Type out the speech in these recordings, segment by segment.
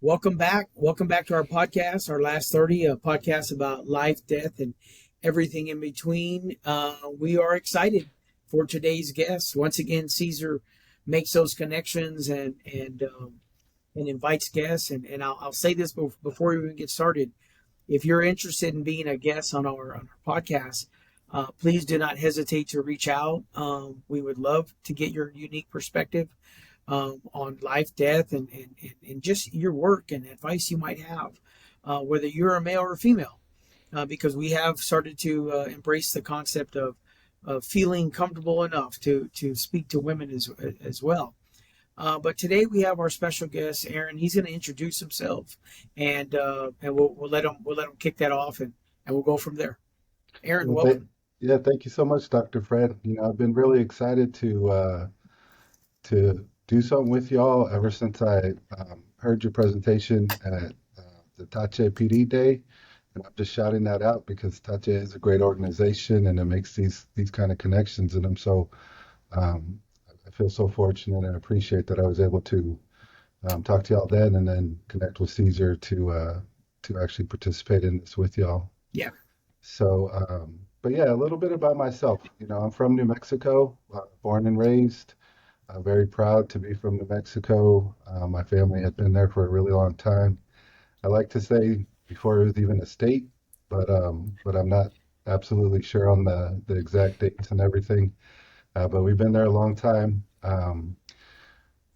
Welcome back. Welcome back to our podcast, our last 30, a podcast about life, death, and everything in between. We are excited for today's guest. Once again, Caesar makes those connections and invites guests. And I'll say this before we even get started. If you're interested in being a guest on our podcast, please do not hesitate to reach out. We would love to get your unique perspective on life, death, and just your work and advice you might have, whether you're a male or a female, because we have started to embrace the concept of feeling comfortable enough to speak to women as well. But today we have our special guest, Aaron. He's going to introduce himself, and we'll let him kick that off, and we'll go from there. Aaron, Well, th welcome. yeah, thank you so much, Dr. Fred. I've been really excited to do something with y'all ever since I heard your presentation at the Tache PD Day, and I'm just shouting that out because Tache is a great organization and it makes these kind of connections, and um, I feel so fortunate and appreciate that I was able to talk to y'all then and then connect with Caesar to actually participate in this with y'all. Yeah. But yeah, a little bit about myself. I'm from New Mexico, born and raised. Very proud to be from New Mexico. My family had been there for a really long time. I like to say before it was even a state, but I'm not absolutely sure on the exact dates and everything. But we've been there a long time.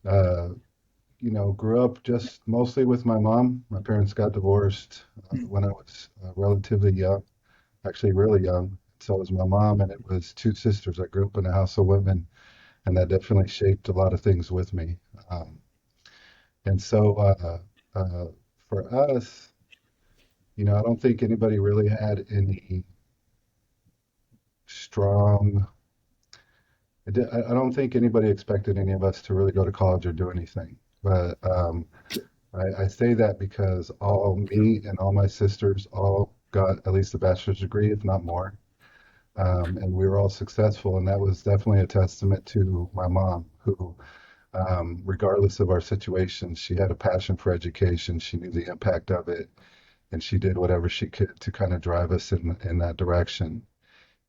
Uh, Grew up just mostly with my mom. My parents got divorced when I was relatively young, actually really young. So was my mom, and it was two sisters. I grew up in a house of women, and that definitely shaped a lot of things with me. Um, and so uh, for us, I don't think anybody really had any strong. I don't think anybody expected any of us to really go to college or do anything. But I say that because me and all my sisters all got at least a bachelor's degree, if not more. And we were all successful, and that was definitely a testament to my mom, who, regardless of our situation, she had a passion for education. She knew the impact of it, and she did whatever she could to kind of drive us in that direction.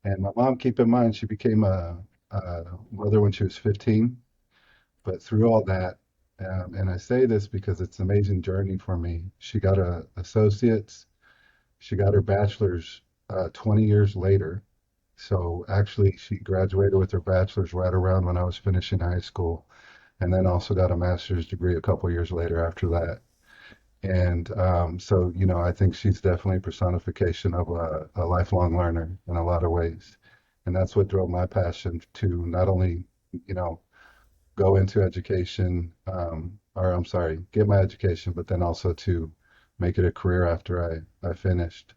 And my mom, keep in mind, she became a mother when she was 15, but through all that, and I say this because it's an amazing journey for me. She got a associate's, she got her bachelor's 20 years later. So actually, she graduated with her bachelor's right around when I was finishing high school, and then also got a master's degree a couple years later after that. And so, I think she's definitely a personification of a lifelong learner in a lot of ways. And that's what drove my passion to not only, you know, go into education, or I'm sorry, get my education, but then also to make it a career after I finished.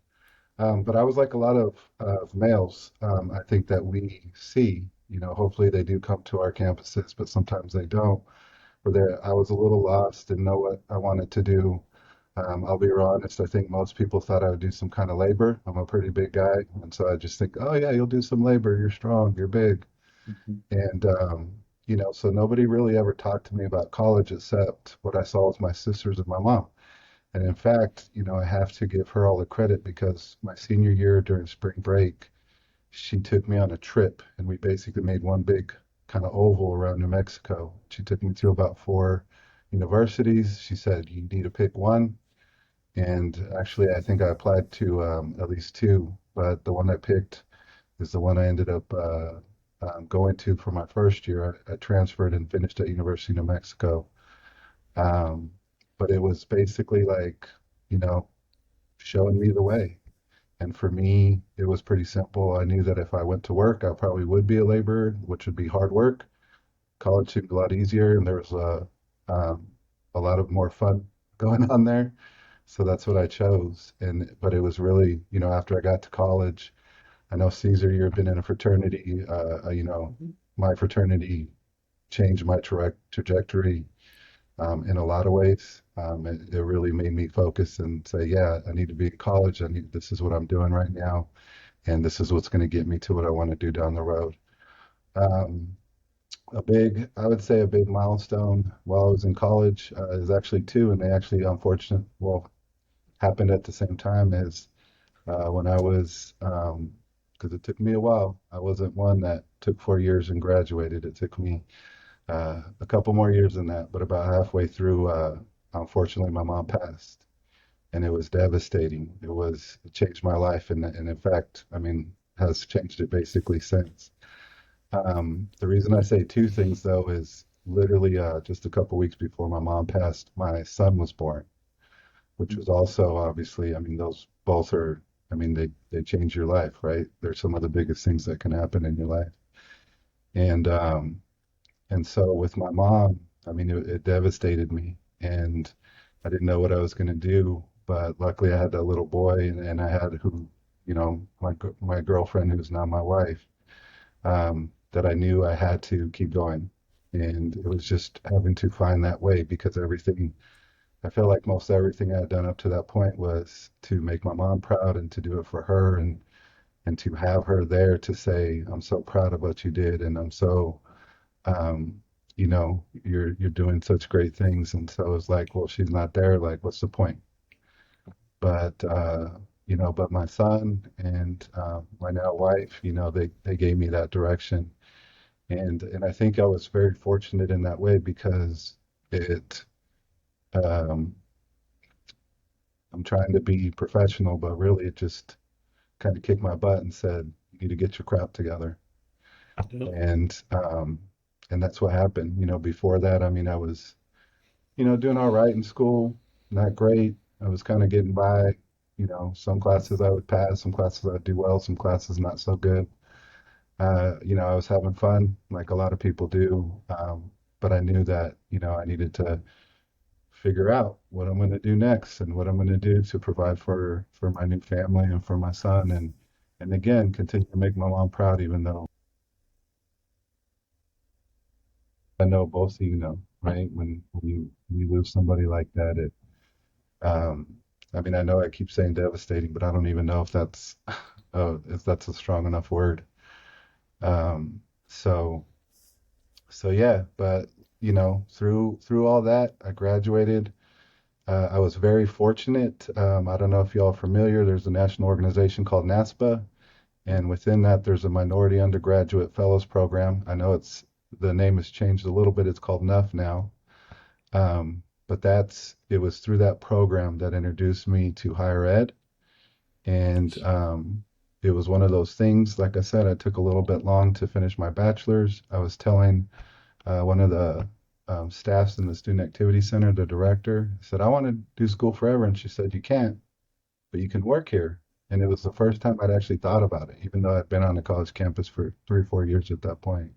But I was like a lot of males. I think that we see, hopefully they do come to our campuses, but sometimes they don't. I was a little lost and know what I wanted to do. I'll be real honest. I think most people thought I would do some kind of labor. I'm a pretty big guy, and so I just think, oh yeah, you'll do some labor. You're strong. You're big, and so nobody really ever talked to me about college except what I saw with my sisters and my mom. And in fact, I have to give her all the credit because my senior year during spring break, she took me on a trip and we basically made one big kind of oval around New Mexico. She took me to about four universities. She said, you need to pick one. And actually, I think I applied to at least two, but the one I picked is the one I ended up going to for my first year. I transferred and finished at University of New Mexico. Um, but it was basically like, you know, showing me the way. And for me, it was pretty simple. I knew that if I went to work, I probably would be a laborer, which would be hard work. College seemed a lot easier, and there was um, a lot of more fun going on there. So that's what I chose. But it was really, after I got to college, I know Caesar, you've been in a fraternity. My fraternity changed my trajectory in a lot of ways. It really made me focus and say, yeah, I need to be in college. This is what I'm doing right now, and this is what's going to get me to what I want to do down the road. Um, I would say a big milestone while I was in college is actually two, and they actually, well, happened at the same time as when I was, because it took me a while. I wasn't one that took 4 years and graduated. It took me a couple more years than that, but about halfway through, unfortunately, my mom passed, and it was devastating. It changed my life, and in fact, I mean, has changed it basically since. The reason I say two things though is literally just a couple weeks before my mom passed, my son was born, which was also obviously, I mean, those both are, I mean, they change your life, right? They're some of the biggest things that can happen in your life. And and so with my mom, I mean, it devastated me, and I didn't know what I was going to do. But luckily, I had that little boy, and I had my girlfriend, who's now my wife, that I knew I had to keep going. And it was just having to find that way because I feel like most everything I had done up to that point was to make my mom proud and to do it for her and to have her there to say, I'm so proud of what you did. And I'm so, um, you're doing such great things. And so it's like, well, she's not there. Like, what's the point? But, but my son and my now wife, they gave me that direction. And I think I was very fortunate in that way because it um, I'm trying to be professional, but really it just kind of kicked my butt and said, you need to get your crap together. Yep. And and that's what happened. Before that, I mean, I was, doing all right in school, not great. I was kind of getting by. Some classes I would pass, some classes I'd do well, some classes not so good. I was having fun like a lot of people do. But I knew that, I needed to figure out what I'm going to do next and what I'm going to do to provide for my new family and for my son and again continue to make my mom proud even though I know both of you know, right? When you lose somebody like that, it um I mean I know I keep saying devastating, but I don't even know if that's a strong enough word. Um so so yeah, but through all that, I graduated. I was very fortunate. I don't know if y'all are familiar. There's a national organization called NASPA, and within that, there's a minority undergraduate fellows program. I know the name has changed a little bit. It's called NUF now. But it was through that program that introduced me to higher ed, and it was one of those things. Like I said, I took a little bit long to finish my bachelor's. I was telling one of the staffs in the Student Activity Center, the director, said, I want to do school forever. And she said, you can't, but you can work here. And it was the first time I'd actually thought about it, even though I'd been on the college campus for 3 or 4 years at that point.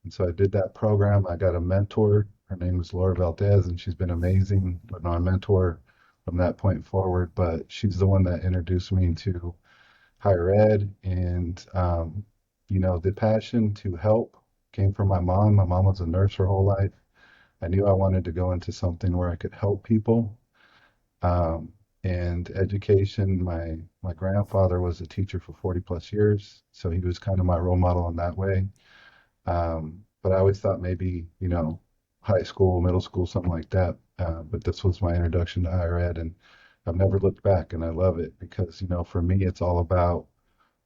And so I did that program. I got a mentor. Her name was Laura Valdez, and she's been amazing, but my mentor from that point forward. But she's the one that introduced me to higher ed. And, the passion to help came from my mom. My mom was a nurse her whole life. I knew I wanted to go into something where I could help people. Um, and education, my grandfather was a teacher for 40 plus years, so he was kind of my role model in that way. But I always thought maybe, high school, middle school, something like that. But this was my introduction to higher ed, and I've never looked back, and I love it because, for me, it's all about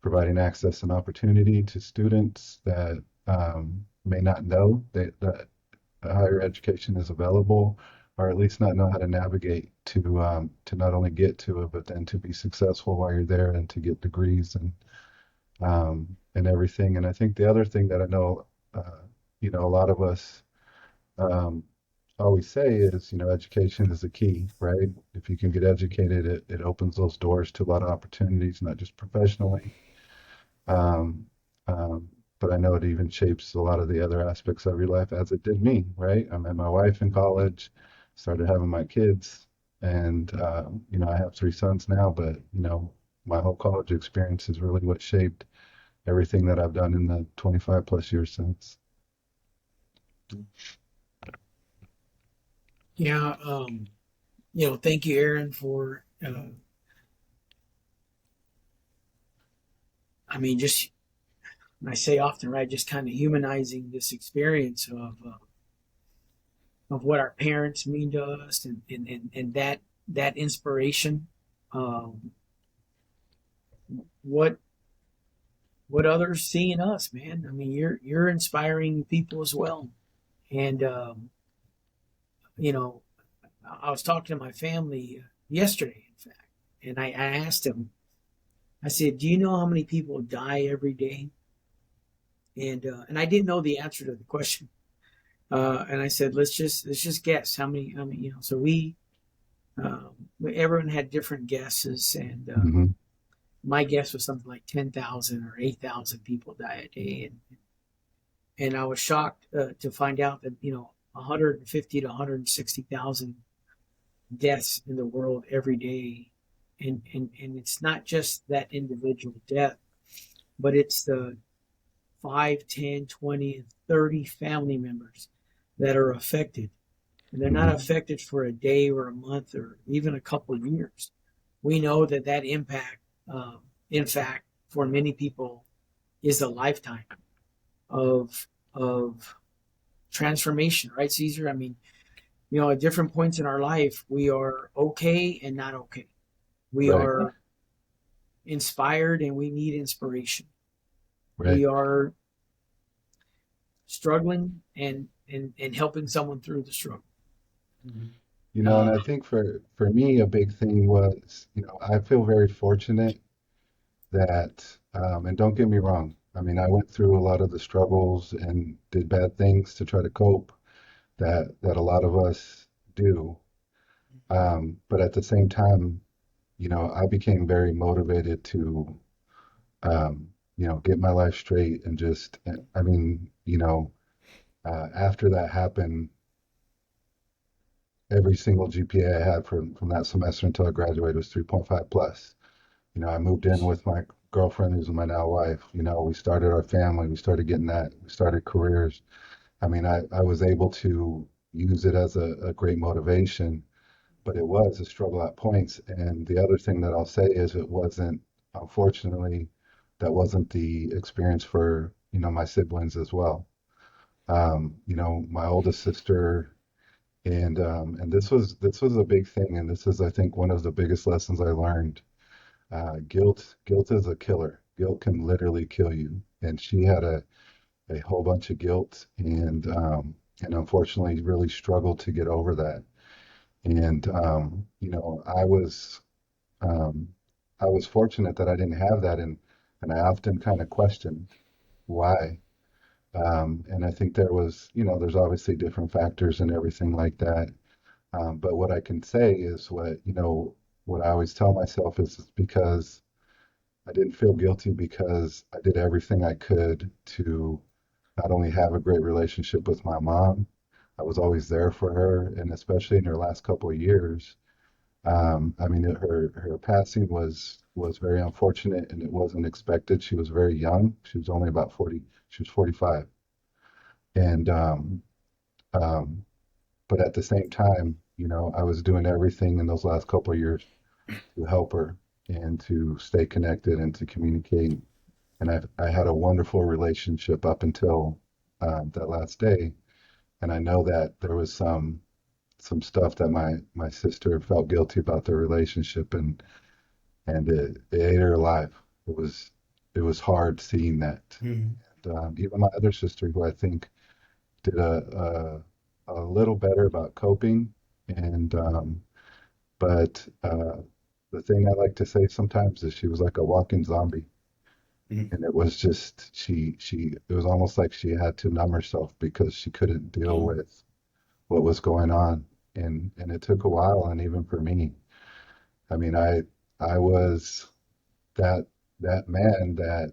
providing access and opportunity to students that may not know that higher education is available, or at least not know how to navigate to not only get to it, but then to be successful while you're there and to get degrees and everything. And I think the other thing that I know, a lot of us um, always say is, education is the key, right? If you can get educated, it opens those doors to a lot of opportunities, not just professionally, um, um, but I know it even shapes a lot of the other aspects of your life as it did me, right? I met my wife in college, started having my kids, and, I have three sons now, but, my whole college experience is really what shaped everything that I've done in the 25 plus years since. Yeah. Thank you, Aaron, for, I mean, just and I say often, right, just kind of humanizing this experience of what our parents mean to us, and that inspiration, um, what what others see in us, man. I mean, you're inspiring people as well, and you know, I was talking to my family yesterday, in fact, and I asked them. I said, "Do you know how many people die every day?" And I didn't know the answer to the question. And I said, let's just guess how many. So everyone had different guesses, and Hmm. my guess was something like 10,000 or 8,000 people die a day, and I was shocked to find out that 150 to 160,000 deaths in the world every day, and it's not just that individual death, but it's the 5, 10, 20, and 30 family members that are affected. And they're not Hmm. affected for a day or a month or even a couple of years. We know that impact, in fact, for many people, is a lifetime of transformation, right, Caesar? I mean, at different points in our life, we are okay and not okay. We Right, are inspired and we need inspiration. right. We are struggling and helping someone through the struggle. And I Uh, think for me, a big thing was, I feel very fortunate that, and don't get me wrong, I mean, I went through a lot of the struggles and did bad things to try to cope that a lot of us do. But at the same time, I became very motivated to, get my life straight and just, I mean, after that happened, every single GPA I had from that semester until I graduated was 3.5 plus. I moved in with my girlfriend, who's my now wife. We started our family. We started getting that. We started careers. I mean, I was able to use it as a great motivation, but it was a struggle at points. And the other thing that I'll say is it wasn't, unfortunately, that wasn't the experience for, my siblings as well. My oldest sister, and this was a big thing, and this is, I think, one of the biggest lessons I learned. Guilt is a killer. Guilt can literally kill you. And she had a whole bunch of guilt, and unfortunately really struggled to get over that. And um, I was fortunate that I didn't have that, and I often kind of questioned why. And I think there's obviously different factors and everything like that. But what I can say is what I always tell myself is it's because I didn't feel guilty because I did everything I could to not only have a great relationship with my mom, I was always there for her, and especially in her last couple of years. I mean, her passing was very unfortunate, and it wasn't expected. She was very young. She was only about 40. She was 45, and um, but at the same time, I was doing everything in those last couple of years to help her and to stay connected and to communicate. And I had a wonderful relationship up until that last day. And I know that there was some stuff that my sister felt guilty about their relationship, and it ate her alive. It was hard seeing that. Mhm. And even my other sister, who I think did a little better about coping, and but the thing I like to say sometimes is she was like a walking zombie. Mhm. And it was just it was almost like she had to numb herself because she couldn't deal Oh, with what was going on. And it took a while, and even for me. I mean, I was that that man that,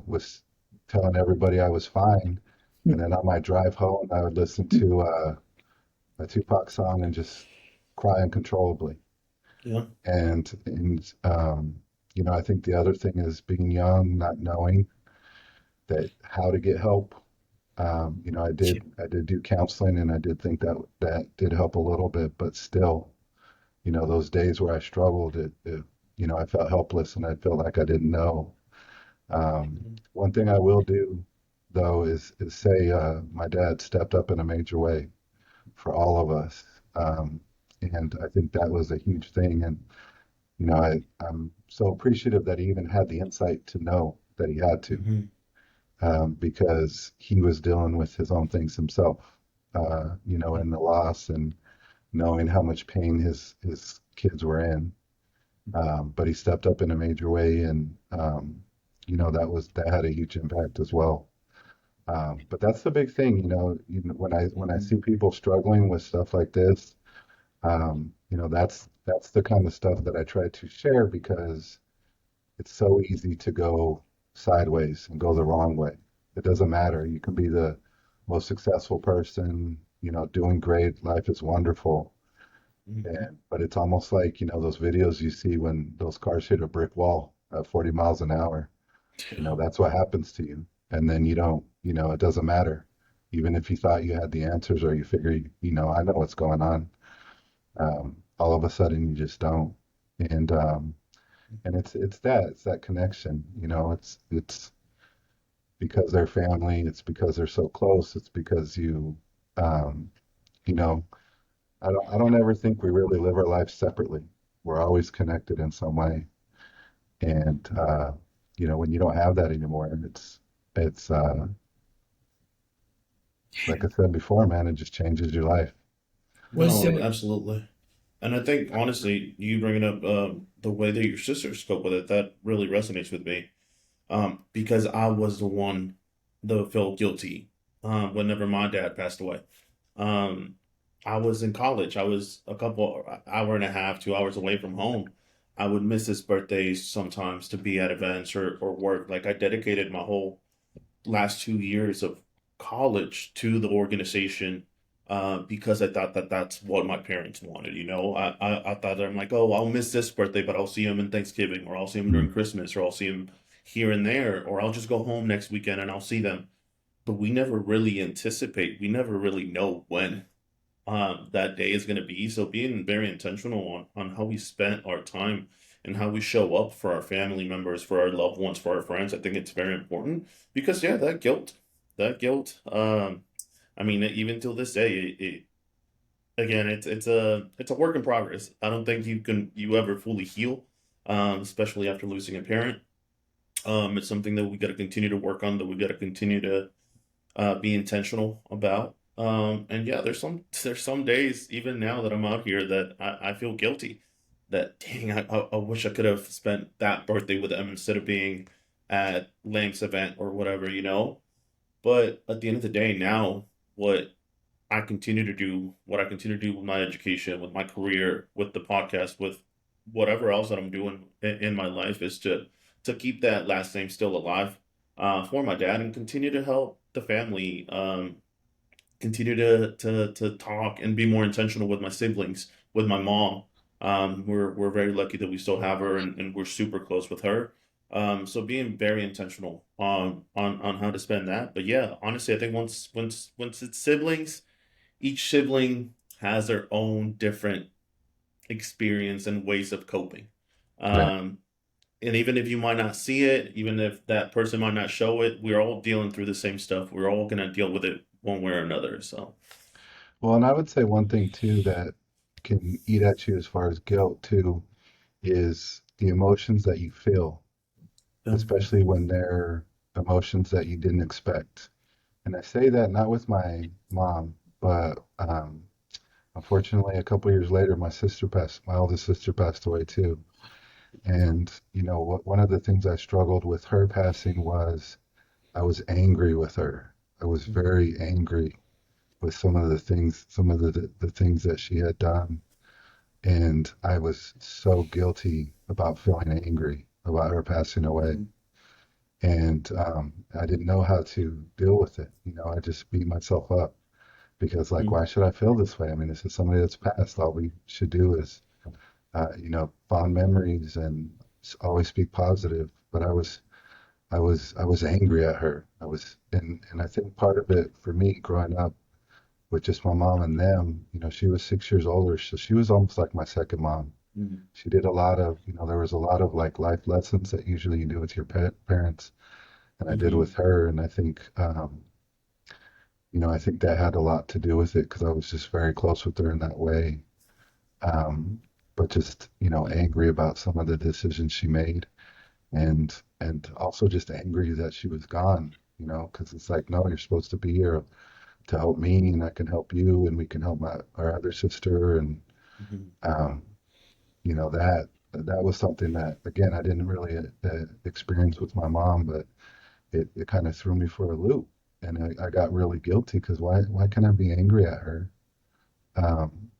was telling everybody I was fine. And then on my drive home, I would listen to a Tupac song and just cry uncontrollably. yeah. And I think the other thing is being young, not knowing that how to get help. I did do counseling, and I did think that did help a little bit, but still, those days where I struggled, I felt helpless and I felt like I didn't know. One thing I will do, though, is say my dad stepped up in a major way for all of us. Um, and I think that was a huge thing. And, I'm so appreciative that he even had the insight to know that he had to, Mm-hmm. because he was dealing with his own things himself, and the loss and knowing how much pain his kids were in. But he stepped up in a major way, and that had a huge impact as well. But that's the big thing, when I Mhm. see people struggling with stuff like this, that's the kind of stuff that I try to share because it's so easy to go sideways and go the wrong way. It doesn't matter. You can be the most successful person, doing great. Life is wonderful. Mm-hmm. But it's almost like, those videos you see when those cars hit a brick wall at 40 miles an hour. Yeah. That's what happens to you. And then you don't, it doesn't matter. Even if you thought you had the answers or you figure, I know what's going on. All of a sudden you just don't. And it's that connection, it's because they're family, it's because they're so close, it's because um, you know, I don't ever think we really live our lives separately. We're always connected in some way. And when you don't have that anymore, it's like I said before, man, it just changes your life. Was No, absolutely. And I think honestly, you bringing up the way that your sisters cope with it, that really resonates with me. Because I was the one that felt guilty whenever my dad passed away. Um, I was in college. I was a couple hour and a half, 2 hours away from home. I would miss his birthdays sometimes to be at events or work. Like I dedicated my whole last 2 years of college to the organization because I thought that that's what my parents wanted. I thought that I'm like, oh, I'll miss this birthday, but I'll see him in Thanksgiving, or I'll see him during Mm. Christmas, or I'll see him here and there, or I'll just go home next weekend and I'll see them. But we never really anticipate, we never really know when that day is going to be. So being very intentional on how we spent our time and how we show up for our family members, for our loved ones, for our friends, I think it's very important because yeah, that guilt. I mean, even till this day, again, it's a work in progress. I don't think you ever fully heal, especially after losing a parent. It's something that we got to continue to work on, that we got to continue to be intentional about. And yeah, there's some days even now that I'm out here that I feel guilty. That dang, I wish I could have spent that birthday with them instead of being at Lank's event or whatever. But at the end of the day, now what what I continue to do with my education, with my career, with the podcast, with whatever else that I'm doing in my life is to keep that last name still alive for my dad and continue to help the family continue to talk and be more intentional with my siblings, with my mom. We're very lucky that we still have her and we're super close with her. So being very intentional on how to spend that. But yeah, honestly, I think once it's siblings, each sibling has their own different experience and ways of coping. Right. Um, and even if you might not see it, even if that person might not show it, we're all dealing through the same stuff. We're all gonna deal with it one way or another. So, Well, and I would say one thing too that can eat at you as far as guilt too is the emotions that you feel, yeah. especially when they're emotions that you didn't expect. And I say that not with my mom, but unfortunately, a couple years later, my oldest sister passed away too. And one of the things I struggled with her passing was I was angry with her. I was very angry with some of the things that she had done. And I was so guilty about feeling angry about her passing away. Mhm. And I didn't know how to deal with it. I just beat myself up because, like, Mhm. why should I feel this way? I mean, this is somebody that's passed. All we should do is, fond memories and always speak positive. But I was angry at her. And I think part of it for me growing up with just my mom and them, she was 6 years older, so she was almost like my second mom. Mhm. She did a lot of, there was a lot of like life lessons that usually you do with your parents, and I did Mhm. with her. And I think, I think that had a lot to do with it because I was just very close with her in that way. Um, but just, angry about some of the decisions she made, and also just angry that she was gone, because it's like, no, you're supposed to be here to help me, and I can help you, and we can help our other sister. And Mhm. um, that was something that, again, I didn't really experience with my mom, but it kind of threw me for a loop, and I got really guilty because why can't I be angry at her? Um,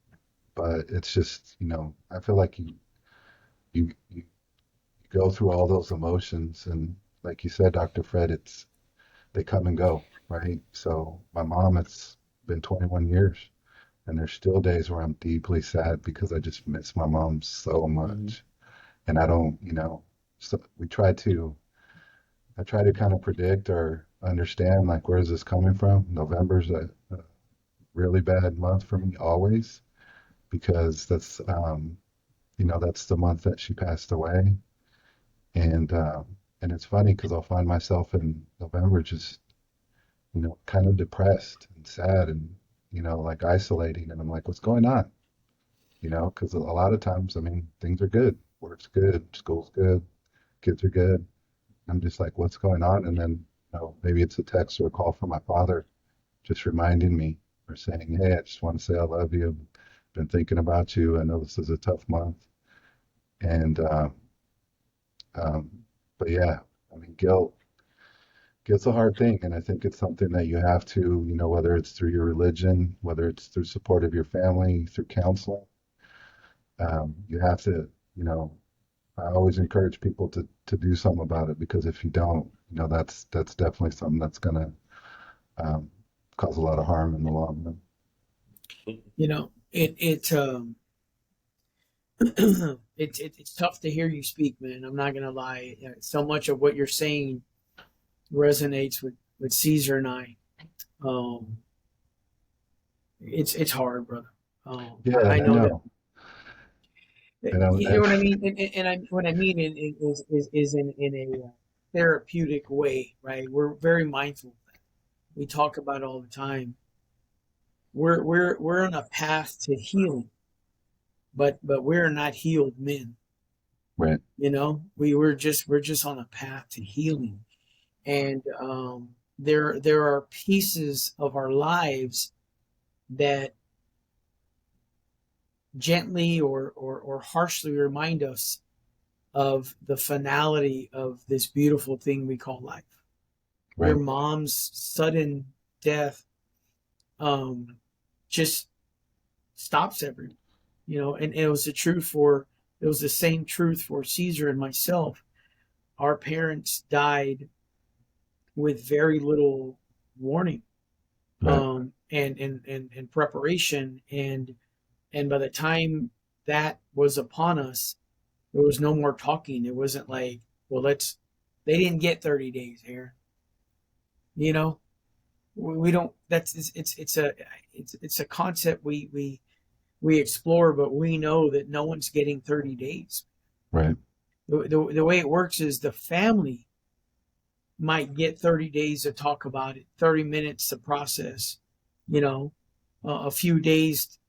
but it's just, I feel like you go through all those emotions, and like you said, Dr. Fred, they come and go, right? So my mom, it's been 21 years, and there's still days where I'm deeply sad because I just miss my mom so Mhm. much. And I don't, so I try to kind of predict or understand, like, where is this coming from? November's a really bad month for me always, because that's the month that she passed away. And it's funny because I'll find myself in November just, kind of depressed and sad, and, like isolating. And I'm like, what's going on? Because a lot of times, I mean, things are good. Work's good, school's good, kids are good. I'm just like, what's going on? And then, maybe it's a text or a call from my father just reminding me, or saying, hey, I just want to say I love you. Been thinking about you. I know this is a tough month. And, um, but yeah, I mean, guilt's a hard thing. And I think it's something that you have to, whether it's through your religion, whether it's through support of your family, through counseling, you have to, I always encourage people to do something about it, because if you don't, that's definitely something that's gonna um, cause a lot of harm in the long run. You know, it's tough to hear you speak, man. I'm not gonna lie. So much of what you're saying resonates with Caesar and I. Um, it's hard, brother. Yeah, I and I know that. know, and You know what I mean, and what I mean is in a therapeutic way, right? We're very mindful of that. We talk about it all the time. We're on a path to healing, but we're not healed men. right, You know, we're just on a path to healing, and there are pieces of our lives that gently or harshly remind us of the finality of this beautiful thing we call life. Your right, mom's sudden death um, just stops everyone, and it was the same truth for Caesar and myself. Our parents died with very little warning, right, and preparation, and by the time that was upon us, there was no more talking. It wasn't like, well, they didn't get 30 days here. You know, we don't, it's a concept we explore, but we know that no one's getting 30 days. right, The way it works is the family might get 30 days to talk about it, 30 minutes to process, you know, a few days.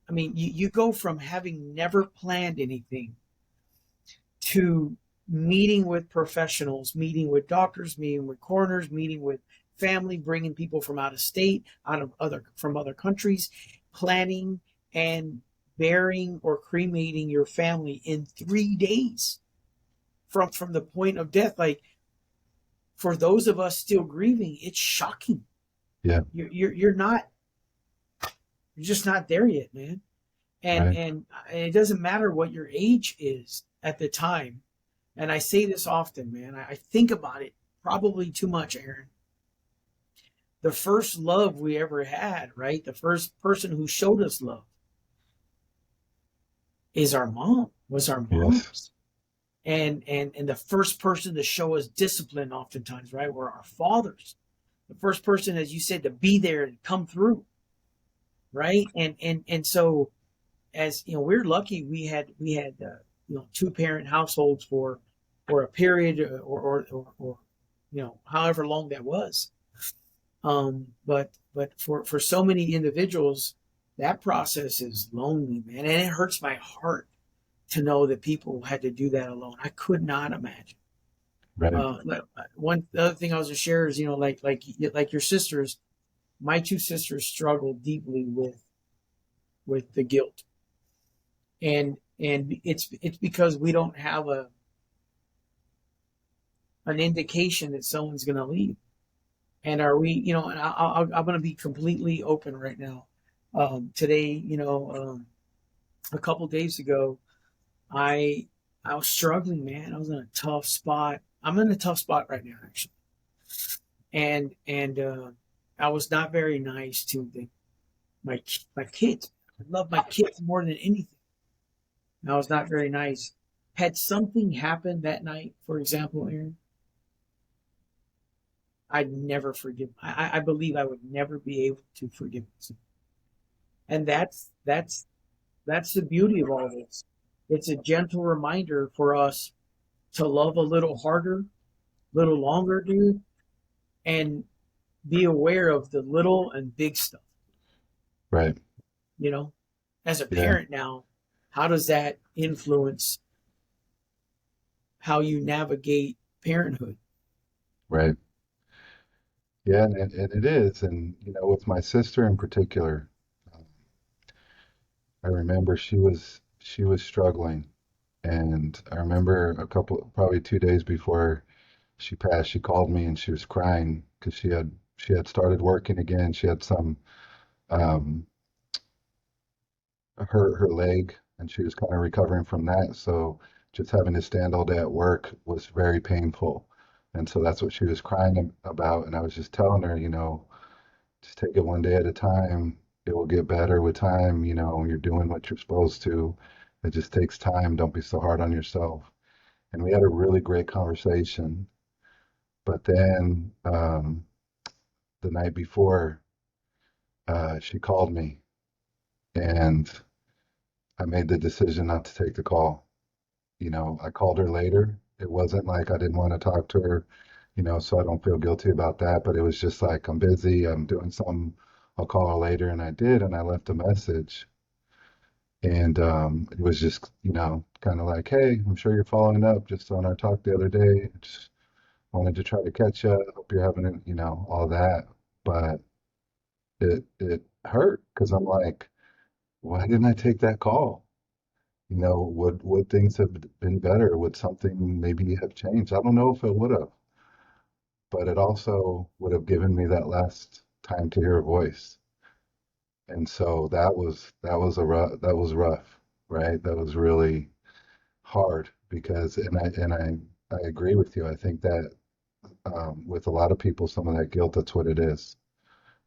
I mean, you go from having never planned anything to meeting with professionals, meeting with doctors, meeting with coroners, meeting with family, bringing people from out of state, from other countries, planning and burying or cremating your family in 3 days from the point of death. Like, for those of us still grieving, it's shocking. yeah, You're not, you're just not there yet, man. and right, and it doesn't matter what your age is at the time. And I say this often, man. I think about it probably too much, Aaron. The first love we ever had, right? The first person who showed us love is our mom, was our yes, moms. And the first person to show us discipline oftentimes, right, were our fathers. The first person, as you said, to be there and come through, right? And so as you know, we're lucky we had you know, two parent households for a period or you know, however long that was. But for so many individuals, that process is lonely, man, and it hurts my heart to know that people had to do that alone. I could not imagine. Right. One the other thing I was to share is, you know, like your sisters, my two sisters struggle deeply with the guilt, and it's because we don't have a an indication that someone's going to leave. And are we, you know, and I'm going to be completely open right now. Today, you know, a couple days ago, I I was struggling, man. I was in a tough spot. I'm in a tough spot right now, actually, and I was not very nice to my kids. I love my kids more than anything. I was not very nice. Had something happened that night, for example, Aaron, I'd never forgive. I believe I would never be able to forgive myself. And that's the beauty of all this. It's a gentle reminder for us to love a little harder, a little longer, dude, and be aware of the little and big stuff. Right. You know, as a Yeah. parent now, how does that influence how you navigate parenthood? Right. Yeah, and it is. And, you know, with my sister in particular, um, I remember she was struggling. And I remember probably 2 days before she passed, she called me and she was crying because she had started working again. She had some um, her leg, and she was kind of recovering from that. So just having to stand all day at work was very painful. And so that's what she was crying about. And I was just telling her, you know, just take it one day at a time. It will get better with time. You know, you're doing what you're supposed to. It just takes time. Don't be so hard on yourself. And we had a really great conversation. But then the night before, she called me, and I made the decision not to take the call. You know, I called her later. It wasn't like I didn't want to talk to her, you know, so I don't feel guilty about that. But it was just like, I'm busy, I'm doing something, I'll call her later. And I did, and I left a message. And it was just, you know, kind of like, hey, I'm sure you're following up just on our talk the other day. Just wanted to try to catch you. Hope you're having it, you know, all that. But it hurt because I'm like, why didn't I take that call? You know, would things have been better? Would something maybe have changed? I don't know if it would have, but it also would have given me that last time to hear a voice. And so that was rough, right? That was really hard because I agree with you. I think that with a lot of people, some of that guilt, that's what it is,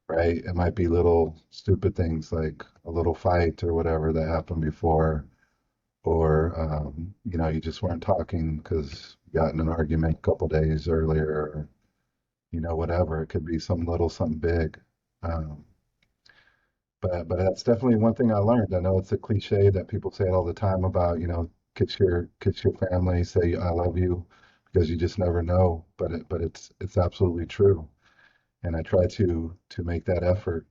right? It might be little stupid things like a little fight or whatever that happened before, or you know, you just weren't talking because you got in an argument a couple days earlier, or you know, whatever. It could be some little, something big. Um, but that's definitely one thing I learned. I know it's a cliche that people say it all the time about, you know, kiss your family, say I love you, because you just never know. But it's absolutely true, and I try to make that effort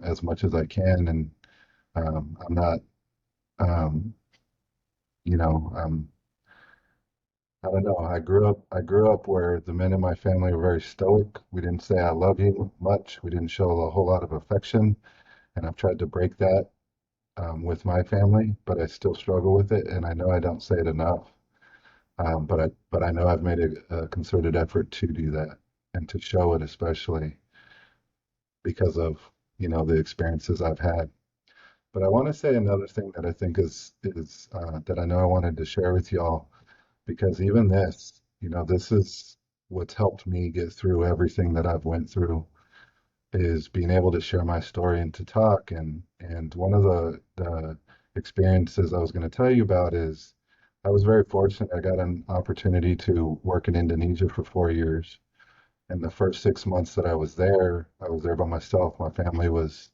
as much as I can. And I'm not, um, you know, I don't know. I grew up where the men in my family were very stoic. We didn't say I love you much. We didn't show a whole lot of affection, and I've tried to break that with my family, but I still struggle with it, and I know I don't say it enough. But I know I've made a concerted effort to do that and to show it, especially because of, you know, the experiences I've had. But I want to say another thing that I think is that I know I wanted to share with y'all, because even this, you know, this is what's helped me get through everything that I've went through, is being able to share my story and to talk. And one of the experiences I was going to tell you about is I was very fortunate. I got an opportunity to work in Indonesia for 4 years. And the first 6 months that I was there by myself. My family was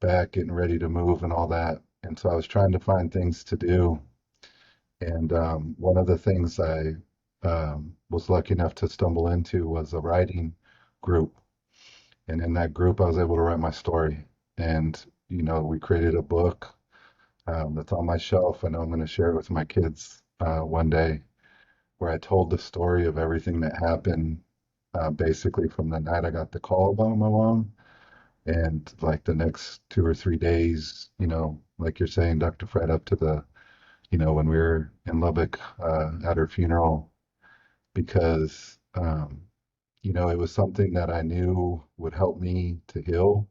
back getting ready to move and all that. And so I was trying to find things to do. And one of the things I was lucky enough to stumble into was a writing group. And in that group, I was able to write my story. And, we created a book that's on my shelf. I know I'm going to share it with my kids one day, where I told the story of everything that happened basically from the night I got the call about my mom and like the next 2 or 3 days, like you're saying, Dr. Fred, up to when we were in Lubbock at her funeral, because, it was something that I knew would help me to heal,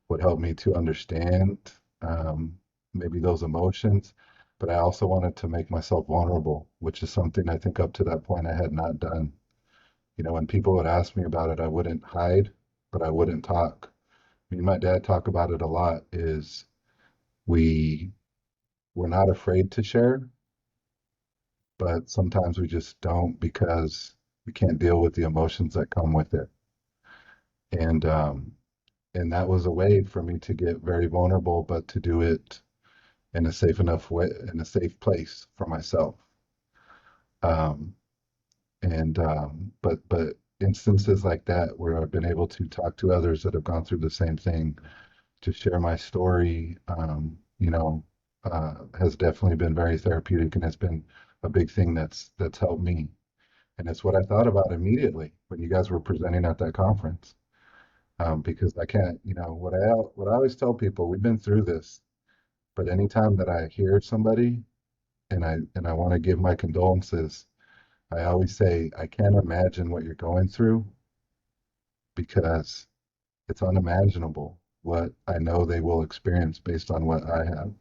would help me to understand um, maybe those emotions. But I also wanted to make myself vulnerable, which is something I think up to that point I had not done. When people would ask me about it, I wouldn't hide, but I wouldn't talk. Me and my dad talk about it a lot, is we we're not afraid to share, but sometimes we just don't because we can't deal with the emotions that come with it. And and that was a way for me to get very vulnerable, but to do it in a safe enough way, in a safe place for myself. Um, but instances like that where I've been able to talk to others that have gone through the same thing, to share my story, has definitely been very therapeutic, and it's been a big thing that's helped me. And it's what I thought about immediately when you guys were presenting at that conference. Because I can't, what I always tell people, we've been through this, but anytime that I hear somebody and I want to give my condolences, I always say I can't imagine what you're going through because it's unimaginable what I know they will experience based on what I have.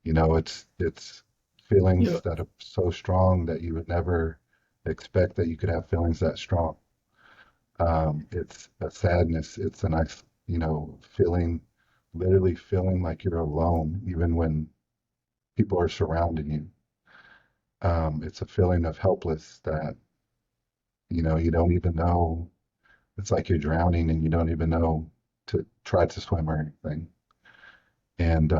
It's You feelings know, that are so strong that you would never expect that you could have feelings that strong. It's a sadness. It's a nice, feeling, literally feeling like you're alone, even when people are surrounding you. It's a feeling of helpless that, you don't even know. It's like you're drowning and you don't even know to try to swim or anything. And,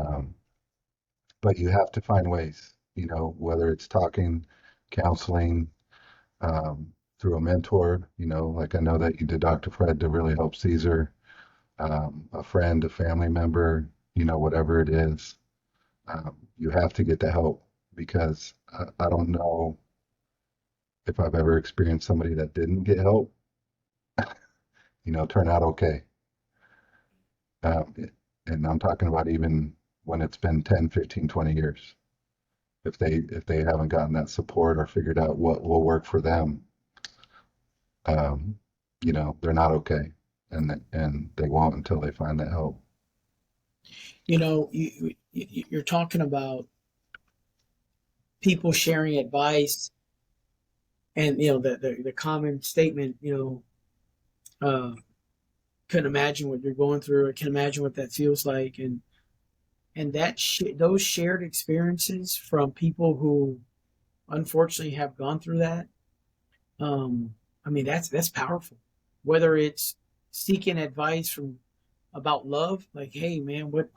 but you have to find ways, whether it's talking, counseling, through a mentor, like I know that you did, Dr. Fred, to really help Caesar, a friend, a family member, whatever it is. You have to get the help because I don't know if I've ever experienced somebody that didn't get help, turn out okay. Um, and I'm talking about even when it's been 10, 15, 20 years. If they haven't gotten that support or figured out what will work for them, um, they're not okay, and they won't until they find that help. you're talking about people sharing advice, and the common statement, couldn't imagine what you're going through. I can imagine what that feels like, and those shared experiences from people who unfortunately have gone through that. I mean, that's powerful. Whether it's seeking advice from about love, like, hey man, what,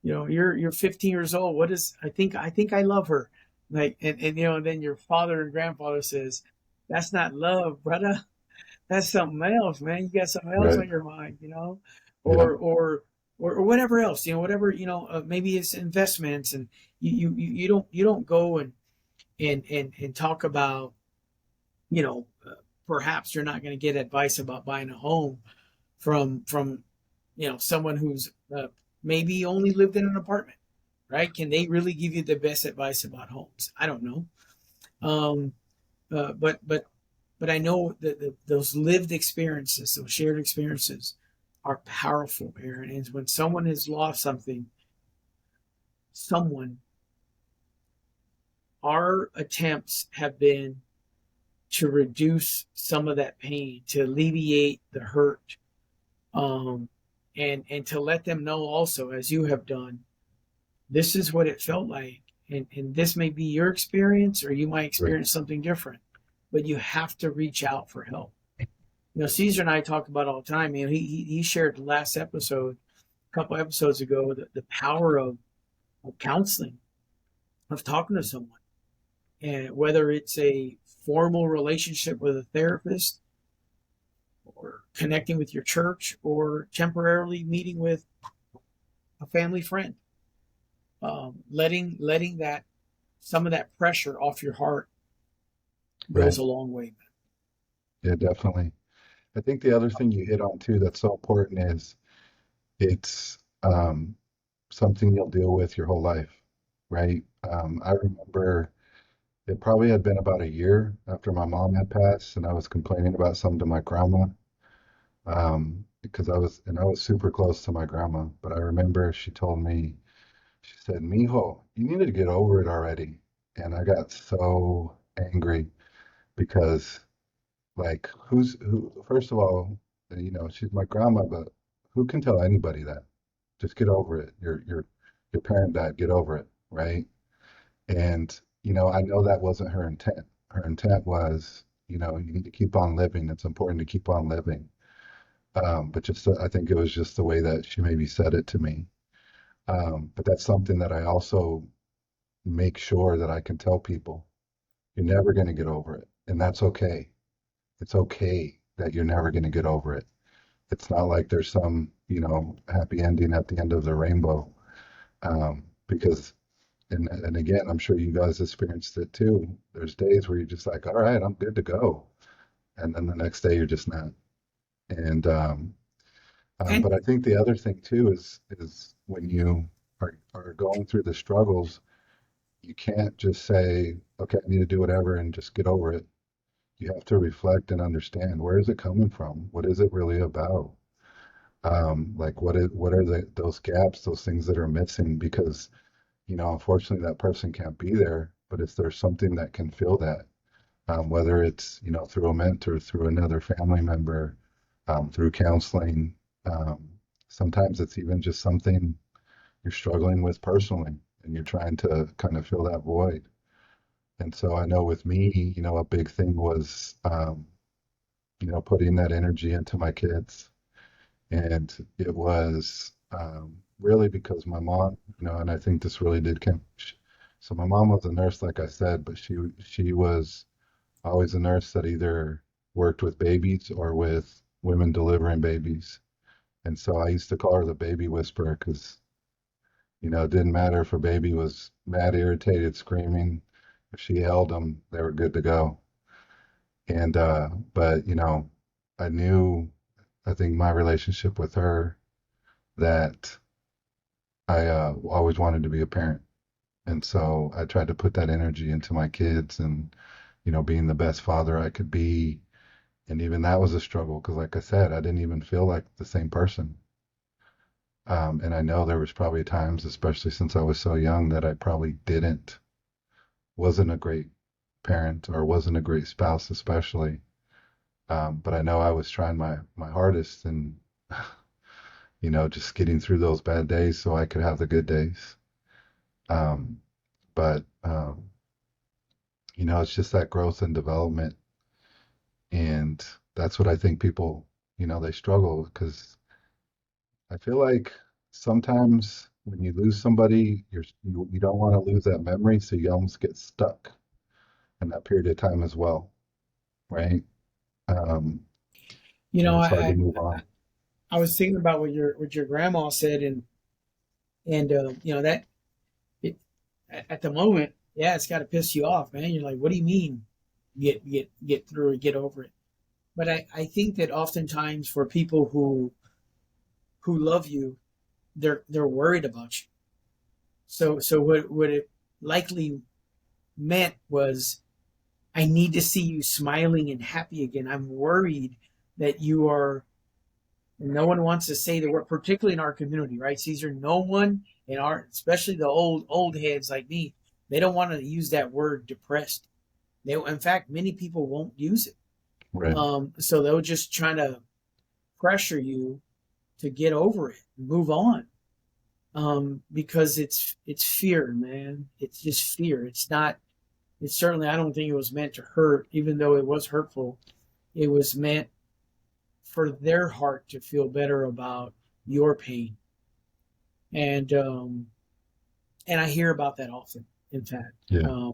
you're 15 years old. What is, I think I love her. Like, and then your father and grandfather says, that's not love, brother. That's something else, man. You got something else Right. on your mind, Yeah. or or whatever else, whatever, maybe it's investments, and you don't go and talk about, perhaps you're not going to get advice about buying a home from someone who's maybe only lived in an apartment, right? Can they really give you the best advice about homes? I don't know. um, but I know that those lived experiences, those shared experiences, are powerful, Aaron. And when someone has lost someone, our attempts have been to reduce some of that pain, to alleviate the hurt, um, and to let them know also, as you have done, this is what it felt like, and this may be your experience, or you might Right. experience something different, but you have to reach out for help. Caesar and I talk about all the time. He shared the last episode, a couple episodes ago, the power of of counseling, of talking to someone. And whether it's a formal relationship with a therapist or connecting with your church or temporarily meeting with a family friend, letting that some of that pressure off your heart goes Right. a long way. Yeah, definitely. I think the other thing you hit on too that's so important is it's something you'll deal with your whole life, right? I remember it probably had been about a year after my mom had passed, and I was complaining about something to my grandma, because I was super close to my grandma. But I remember she told me, she said, "Mijo, you need to get over it already." And I got so angry because, like, who? First of all, she's my grandma, but who can tell anybody that? Just get over it. Your parent died. Get over it, right? And I know that wasn't her intent. Her intent was, you need to keep on living. It's important to keep on living. But just I think it was just the way that she maybe said it to me. But that's something that I also make sure that I can tell people. You're never going to get over it, and that's okay. It's okay that you're never going to get over it. It's not like there's some, happy ending at the end of the rainbow. Because, and again, I'm sure you guys experienced it too. There's days where you're just like, all right, I'm good to go. And then the next day you're just not. And, And but I think the other thing too is when you are going through the struggles, you can't just say, okay, I need to do whatever and just get over it. You have to reflect and understand, where is it coming from? What is it really about? Like what are those gaps, those things that are missing? Because, unfortunately that person can't be there, but if there's something that can fill that, whether it's, through a mentor, through another family member, through counseling, um, sometimes it's even just something you're struggling with personally and you're trying to kind of fill that void. And so I know with me, a big thing was, putting that energy into my kids. And it was really because my mom, and I think this really did come. So my mom was a nurse, like I said, but she was always a nurse that either worked with babies or with women delivering babies. And so I used to call her the baby whisperer because, it didn't matter if a baby was mad, irritated, screaming. If she held them, they were good to go. And but I knew, I think my relationship with her, that I always wanted to be a parent. And so I tried to put that energy into my kids and, being the best father I could be. And even that was a struggle because, like I said, I didn't even feel like the same person. And I know there was probably times, especially since I was so young, that I probably wasn't a great parent or wasn't a great spouse, especially. But I know I was trying my hardest and, just getting through those bad days so I could have the good days. Um, but it's just that growth and development, and that's what I think people, they struggle because I feel like sometimes when you lose somebody, you don't want to lose that memory, so you almost get stuck in that period of time as well, right? Um, you and know, it's hard to I move on. I was thinking about what your grandma said, and that it, at the moment, yeah, it's got to piss you off, man. You're like, what do you mean, get through it, get over it? But I think that oftentimes for people who love you, they're worried about you. So what it likely meant was, I need to see you smiling and happy again. I'm worried that you are. No one wants to say the word, particularly in our community, right, Caesar? No one in our, especially the old heads like me, they don't want to use that word depressed. In fact, many people won't use it. Right. So they'll just try to pressure you to get over it, move on, because it's fear, man. It's just fear. It's not. It's certainly. I don't think it was meant to hurt, even though it was hurtful. It was meant for their heart to feel better about your pain. And And I hear about that often, in fact. Yeah.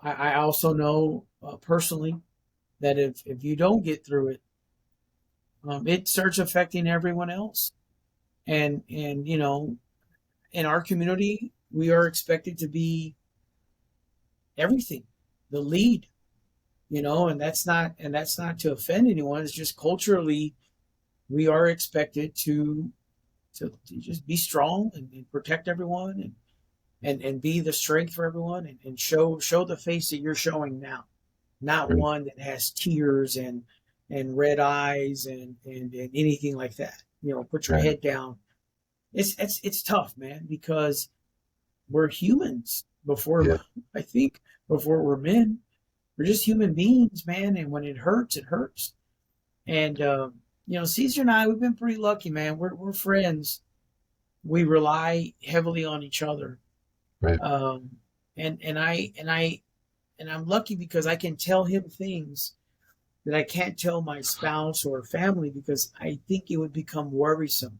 I also know personally that if you don't get through it, it starts affecting everyone else. And in our community, we are expected to be everything, the lead, and that's not to offend anyone. It's just culturally we are expected to just be strong and protect everyone and be the strength for everyone and show the face that you're showing now, not Right. one that has tears and red eyes and anything like that. Put your Right. head down. It's tough, man, because we're humans Yeah. I think before we're men. We're just human beings, man, and when it hurts, it hurts. And Caesar and I, we've been pretty lucky, man. We're friends. We rely heavily on each other. Right. Um, and I'm lucky because I can tell him things that I can't tell my spouse or family because I think it would become worrisome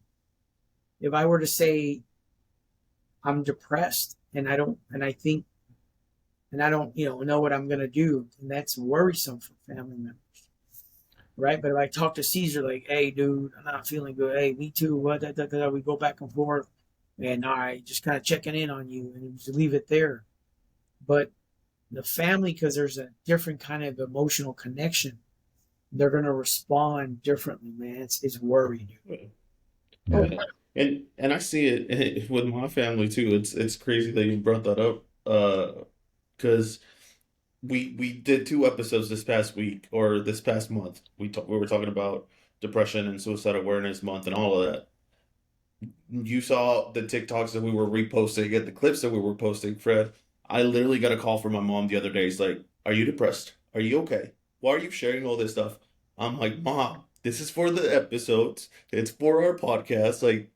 if I were to say I'm depressed and I don't know what I'm gonna do, and that's worrisome for family members, right? But if I talk to Caesar like, hey, dude, I'm not feeling good. Hey, me too. What? We go back and forth, and all right, just kind of checking in on you, and just leave it there. But the family, because there's a different kind of emotional connection, they're gonna respond differently, man. It's worried. Oh Yeah. yeah, and I see it with my family too. It's crazy that you brought that up. Because we did two episodes this past week or this past month. We were talking about depression and suicide awareness month and all of that. You saw the TikToks that we were reposting and the clips that we were posting, Fred. I literally got a call from my mom the other day. It's like, "Are you depressed? Are you okay? Why are you sharing all this stuff?" I'm like, "Mom, this is for the episodes. It's for our podcast. Like,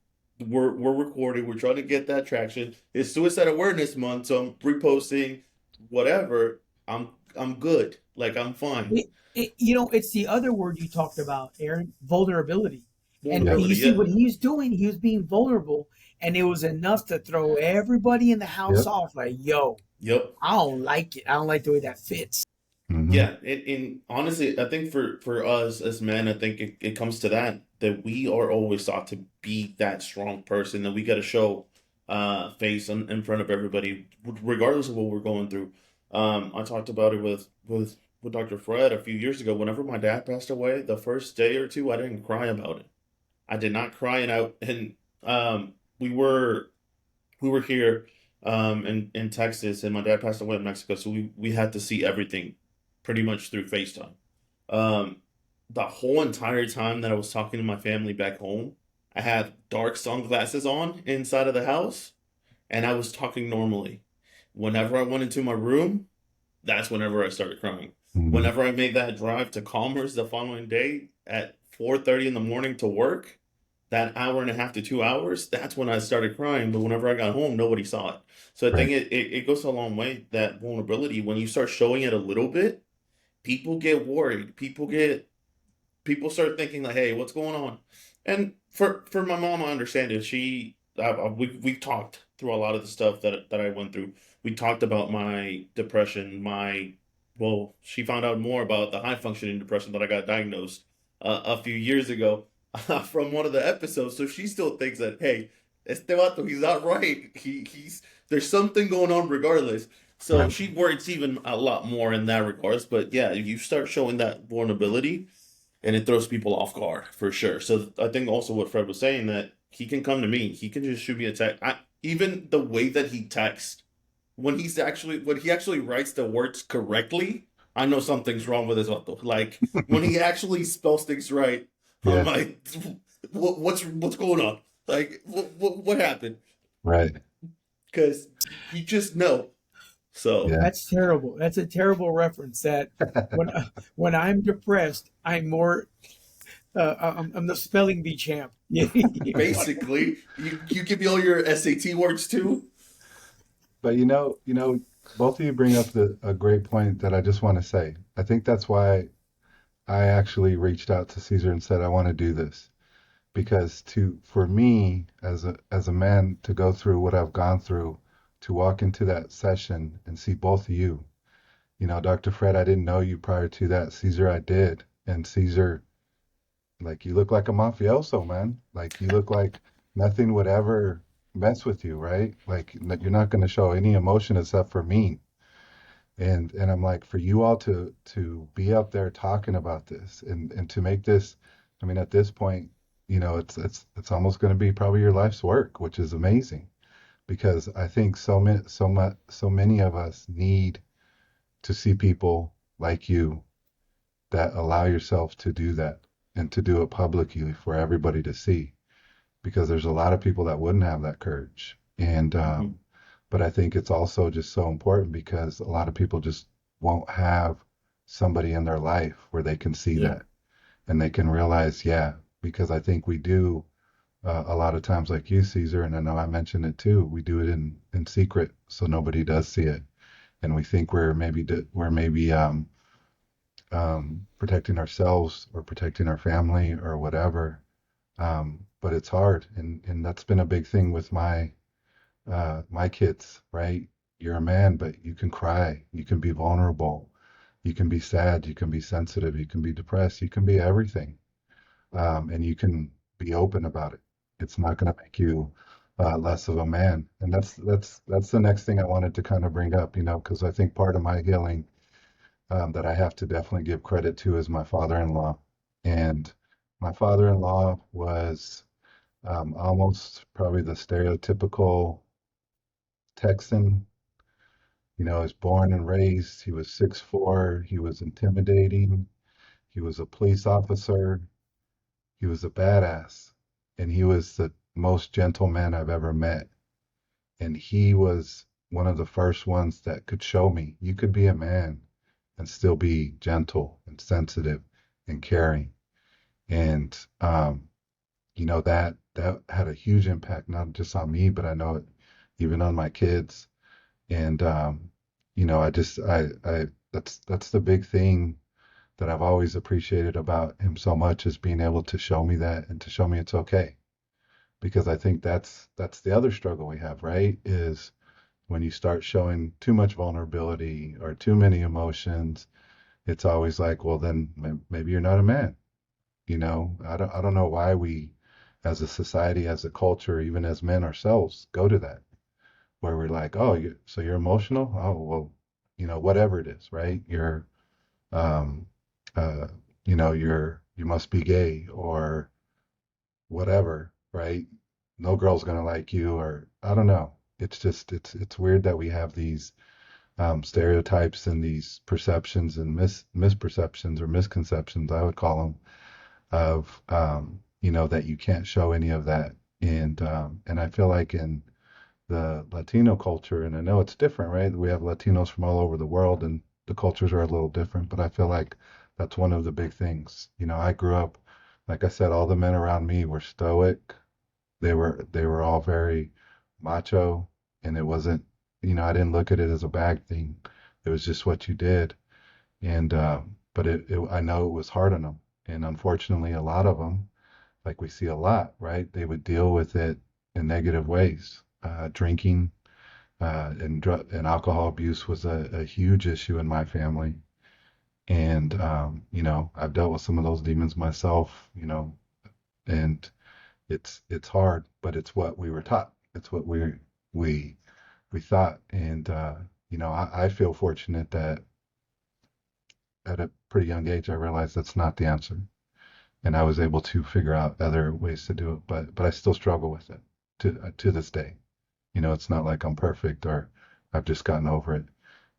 we're recording. We're trying to get that traction. It's Suicide Awareness Month, so I'm reposting whatever. I'm good. Like, I'm fine. It's the other word you talked about, Aaron, vulnerability. And Yep. you Vulnerability. see Yeah, what he was doing, he was being vulnerable, and it was enough to throw everybody in the house Yep. off. Like, yo, yep. I don't like it. I don't like the way that fits. Hmm. Yeah, and honestly, I think for us as men, I think it comes to that we are always thought to be that strong person that we got to show face in front of everybody, regardless of what we're going through. I talked about it with Dr. Fred a few years ago. Whenever my dad passed away, the first day or two, I didn't cry about it. I did not cry, and um, we were we were here in Texas, and my dad passed away in Mexico, so we had to see everything pretty much through FaceTime. Um, the whole entire time that I was talking to my family back home, I had dark sunglasses on inside of the house, and I was talking normally. Whenever I went into my room, that's whenever I started crying. Hmm. Whenever I made that drive to Commerce the following day at 4:30 in the morning to work, that hour and a half to 2 hours, that's when I started crying. But whenever I got home, nobody saw it. So I Right. think it goes a long way, that vulnerability. When you start showing it a little bit, people get worried. People start thinking like, "Hey, what's going on?" And for my mom, I understand it. We've talked through a lot of the stuff that I went through. We talked about my depression, she found out more about the high functioning depression that I got diagnosed a few years ago from one of the episodes. So she still thinks that, hey, este vato, he's not right. He's there's something going on regardless. So Right. she works even a lot more in that regards. But yeah, you start showing that vulnerability, and it throws people off guard for sure. So I think also what Fred was saying, that he can come to me, he can just shoot me a text. Even the way that he texts, when he actually writes the words correctly, I know something's wrong with his auto. Like when he actually spells things right, I'm Yeah. like, what's going on? Like what happened? Right. Because you just know. So Yeah. That's terrible. That's a terrible reference. That when when I'm depressed, I'm more. I'm the spelling bee champ. basically, you give me all your SAT words too. But both of you bring up a great point that I just want to say. I think that's why I actually reached out to Caesar and said, I want to do this because for me as a man to go through what I've gone through, to walk into that session and see both of you. Dr. Fred, I didn't know you prior to that. Cesar, I did. And Cesar, like, you look like a mafioso, man. Like, you look like nothing would ever mess with you, right? Like, you're not going to show any emotion except for me. And I'm like, for you all to be up there talking about this and to make this, I mean, at this point, it's almost going to be probably your life's work, which is amazing because I think so many of us need to see people like you that allow yourself to do that and to do it publicly for everybody to see because there's a lot of people that wouldn't have that courage. And Mhm. but I think it's also just so important because a lot of people just won't have somebody in their life where they can see Yeah. that and they can realize, yeah, because I think we do a lot of times, like you, Caesar, and I know I mentioned it too. We do it in secret, so nobody does see it, and we think we're maybe protecting ourselves or protecting our family or whatever. But it's hard, and that's been a big thing with my kids, right? You're a man, but you can cry, you can be vulnerable, you can be sad, you can be sensitive, you can be depressed, you can be everything, and you can be open about it. It's not going to make you less of a man, and that's the next thing I wanted to kind of bring up, because I think part of my healing that I have to definitely give credit to is my father-in-law, and my father-in-law was almost probably the stereotypical Texan. He was born and raised. He was 6'4". He was intimidating. He was a police officer. He was a badass. And he was the most gentle man I've ever met. And he was one of the first ones that could show me you could be a man and still be gentle and sensitive and caring. And, that had a huge impact, not just on me, but I know it even on my kids. And I just I that's the big thing that I've always appreciated about him so much is being able to show me that and to show me it's okay. Because I think that's the other struggle we have, right? Is when you start showing too much vulnerability or too many emotions, it's always like, well, then maybe you're not a man. I don't know why we, as a society, as a culture, even as men ourselves, go to that where we're like, oh, so you're emotional? Oh, well, whatever it is, right? Um, uh, you must be gay or whatever, right? No girl's gonna like you, or I don't know. It's just, it's weird that we have these stereotypes and these perceptions and misperceptions or misconceptions, I would call them, of, that you can't show any of that. And I feel like in the Latino culture, and I know it's different, right? We have Latinos from all over the world, and the cultures are a little different, but I feel like that's one of the big things. I grew up, like I said, all the men around me were stoic. They were all very macho, and it wasn't, I didn't look at it as a bad thing. It was just what you did, and but I know it was hard on them, and unfortunately, a lot of them, like we see a lot, right? They would deal with it in negative ways. Drinking and alcohol abuse was a huge issue in my family. And, I've dealt with some of those demons myself, and it's hard, but it's what we were taught. It's what we, we thought. And, I feel fortunate that at a pretty young age, I realized that's not the answer. And I was able to figure out other ways to do it, but I still struggle with it to this day. It's not like I'm perfect or I've just gotten over it.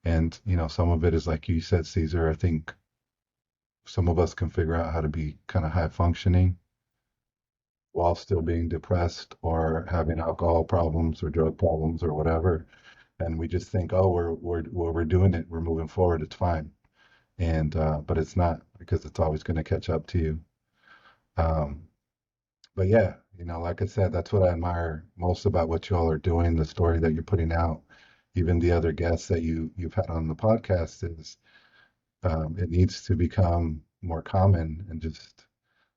And, some of it is like you said, Caesar, I think some of us can figure out how to be kind of high functioning while still being depressed or having alcohol problems or drug problems or whatever. And we just think, oh, we're doing it. We're moving forward. It's fine. And, but it's not because it's always going to catch up to you. Um, but yeah, like I said, that's what I admire most about what you all are doing, the story that you're putting out, even the other guests that you've had on the podcast is it needs to become more common and just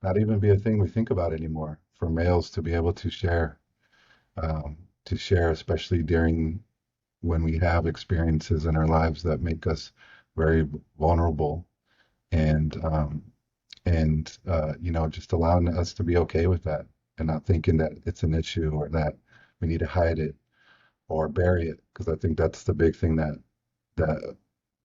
not even be a thing we think about anymore. for males to be able to share, especially during when we have experiences in our lives that make us very vulnerable, and just allowing us to be okay with that and not thinking that it's an issue or that we need to hide it or bury it, because I think that's the big thing that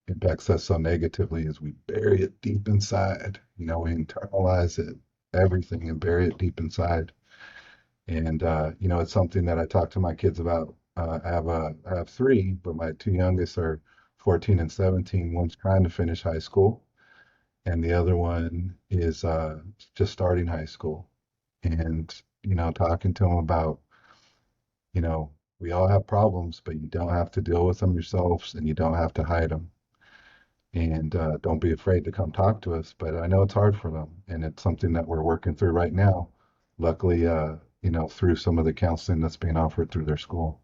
impacts us so negatively is we bury it deep inside. We internalize it, everything, and bury it deep inside. And it's something that I talk to my kids about. I have three, but my two youngest are 14 and 17. One's trying to finish high school, and the other one is just starting high school. And talking to them about, you know, we all have problems, but you don't have to deal with them yourselves, and you don't have to hide them. And don't be afraid to come talk to us. But I know it's hard for them, and it's something that we're working through right now. Luckily, through some of the counseling that's being offered through their school.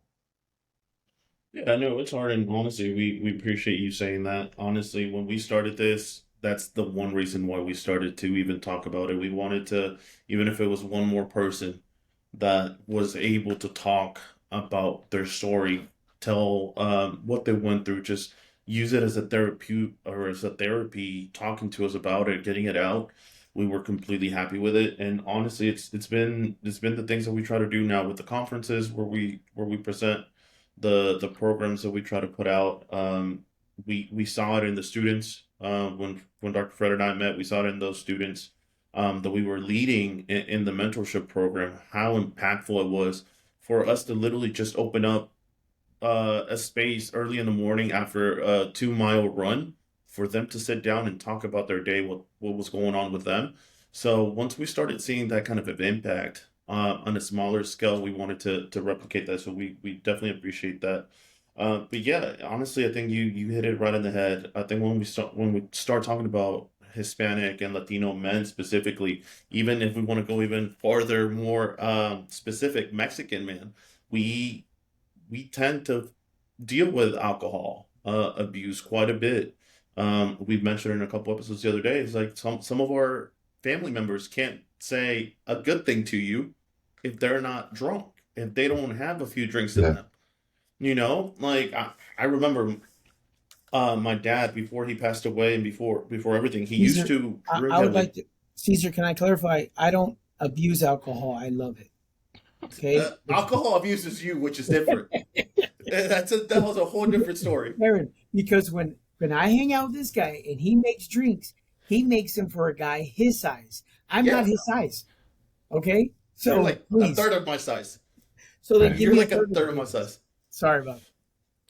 Yeah, I know it's hard, and honestly, we appreciate you saying that. Honestly, when we started this, that's the one reason why we started to even talk about it. We wanted to, even if it was one more person that was able to talk about their story, tell what they went through, just use it as a therapy or as a therapy, talking to us about it, getting it out. We were completely happy with it, and honestly, it's been the things that we try to do now with the conferences where we present the programs that we try to put out. We saw it in the students when Dr. Fred and I met. We saw it in those students that we were leading in the mentorship program. How impactful it was for us to literally just open up a space early in the morning after a 2 mile run for them to sit down and talk about their day, what was going on with them. So once we started seeing that kind of an impact on a smaller scale, we wanted to replicate that. So we definitely appreciate that. But yeah, honestly, I think you hit it right on the head. I think when we start talking about Hispanic and Latino men specifically, even if we want to go even farther, more specific, Mexican men, we we tend to deal with alcohol abuse quite a bit. We've mentioned in a couple episodes the other day. It's like some of our family members can't say a good thing to you if they're not drunk, if they don't have a few drinks in Yeah, them. Like I remember my dad before he passed away and before everything, he used Caesar, to drink I would like heavily. to. Caesar, can I clarify? I don't abuse alcohol. I love it. Okay. Alcohol abuses you, which is different. That was a whole different story. Aaron, because when I hang out with this guy and he makes drinks, he makes them for a guy his size. I'm not Yeah, his size. Okay. you're So like a please. third of my size. So then give right. me You're a like a third of third it. of my size. Sorry about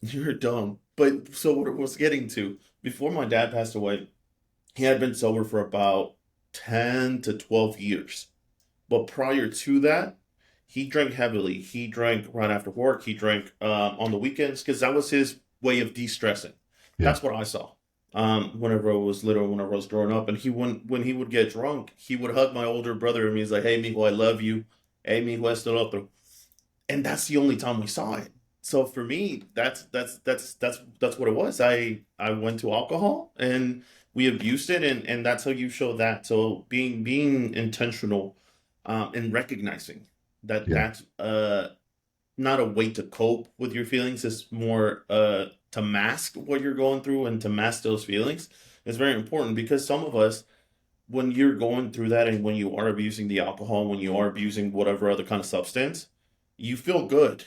that. You're dumb. But so what it was getting to, before my dad passed away, he had been sober for about 10 to 12 years. But prior to that, he drank heavily. He drank right after work. He drank on the weekends because that was his way of de-stressing. Yeah, That's what I saw. Whenever I was little, whenever I was growing up, and when he would get drunk, he would hug my older brother and he's like, "Hey, mijo, I love you. Hey, mijo, esto lo otro." And that's the only time we saw it. So for me, that's what it was. I went to alcohol and we abused it, and that's how you show that. So being intentional, and recognizing that yeah, that's not a way to cope with your feelings. It's more to mask what you're going through and to mask those feelings is very important because some of us, when you're going through that and when you are abusing the alcohol, when you are abusing whatever other kind of substance, you feel good.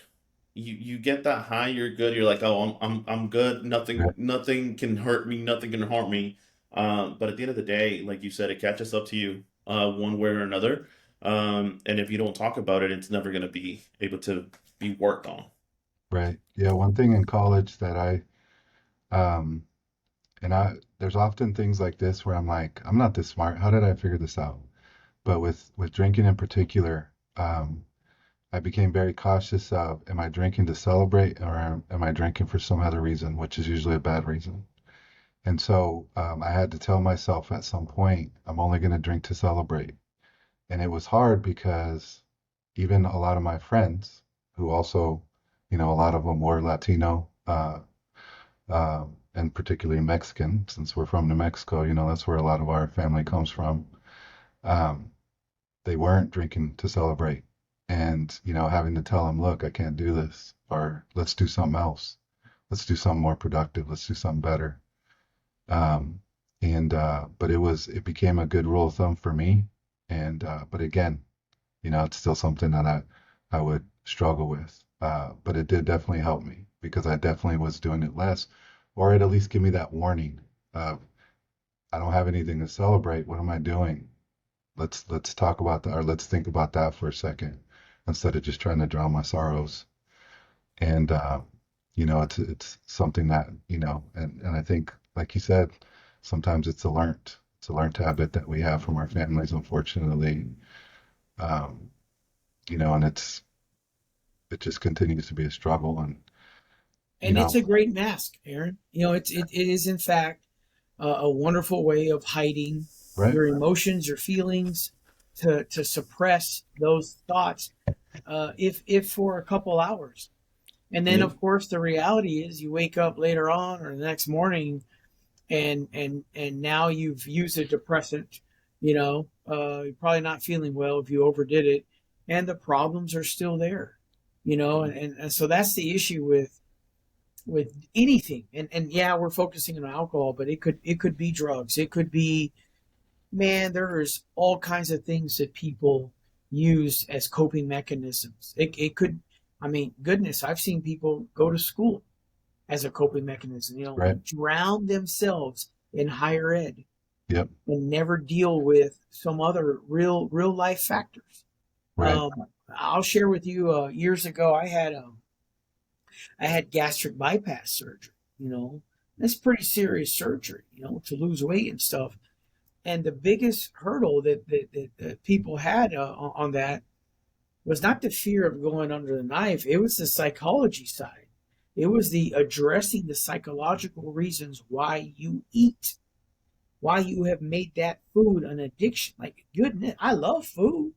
You get that high, you're good. You're like, oh, I'm good. yeah, Nothing can hurt me. Nothing can harm me. But at the end of the day, like you said, it catches up to you one way or another. And if you don't talk about it, it's never going to be able to be worked on. right. Yeah, one thing in college that um, there's often things like this where I'm like, I'm not this smart. How did I figure this out? But with drinking in particular, I became very cautious of, am I drinking to celebrate or am I drinking for some other reason, which is usually a bad reason. And so I had to tell myself at some point, I'm only going to drink to celebrate. And it was hard because even a lot of my friends, who also, a lot of them were Latino, and particularly Mexican, since we're from New Mexico, that's where a lot of our family comes from. Um, they weren't drinking to celebrate. And, having to tell them, look, I can't do this, or let's do something else. Let's do something more productive. Let's do something better. Um, but it became a good rule of thumb for me. But again, it's still something that I would struggle with. But it did definitely help me because I definitely was doing it less, or it at least give me that warning of I don't have anything to celebrate. What am I doing? Let's talk about that, or let's think about that for a second, instead of just trying to drown my sorrows. And it's something that and I think, like you said, sometimes it's a learned habit that we have from our families, unfortunately. Um, and it just continues to be a struggle, and you And it's know, a great mask, Aaron. It is in fact a wonderful way of hiding right? your emotions, your feelings, to suppress those thoughts, if for a couple hours. And then, Yep, of course, the reality is you wake up later on or the next morning, and now you've used a depressant. You're probably not feeling well if you overdid it, and the problems are still there. And so that's the issue with anything. And yeah, we're focusing on alcohol, but it could be drugs. It could be, man, there's all kinds of things that people use as coping mechanisms. It could, I mean, goodness, I've seen people go to school as a coping mechanism, right. drown themselves in higher ed Yep, and never deal with some other real life factors. right. I'll share with you, years ago, I had gastric bypass surgery. That's pretty serious surgery, to lose weight and stuff. And the biggest hurdle that people had, on that, was not the fear of going under the knife. It was the psychology side. It was the addressing the psychological reasons why you eat, why you have made that food an addiction. Like, goodness, I love food,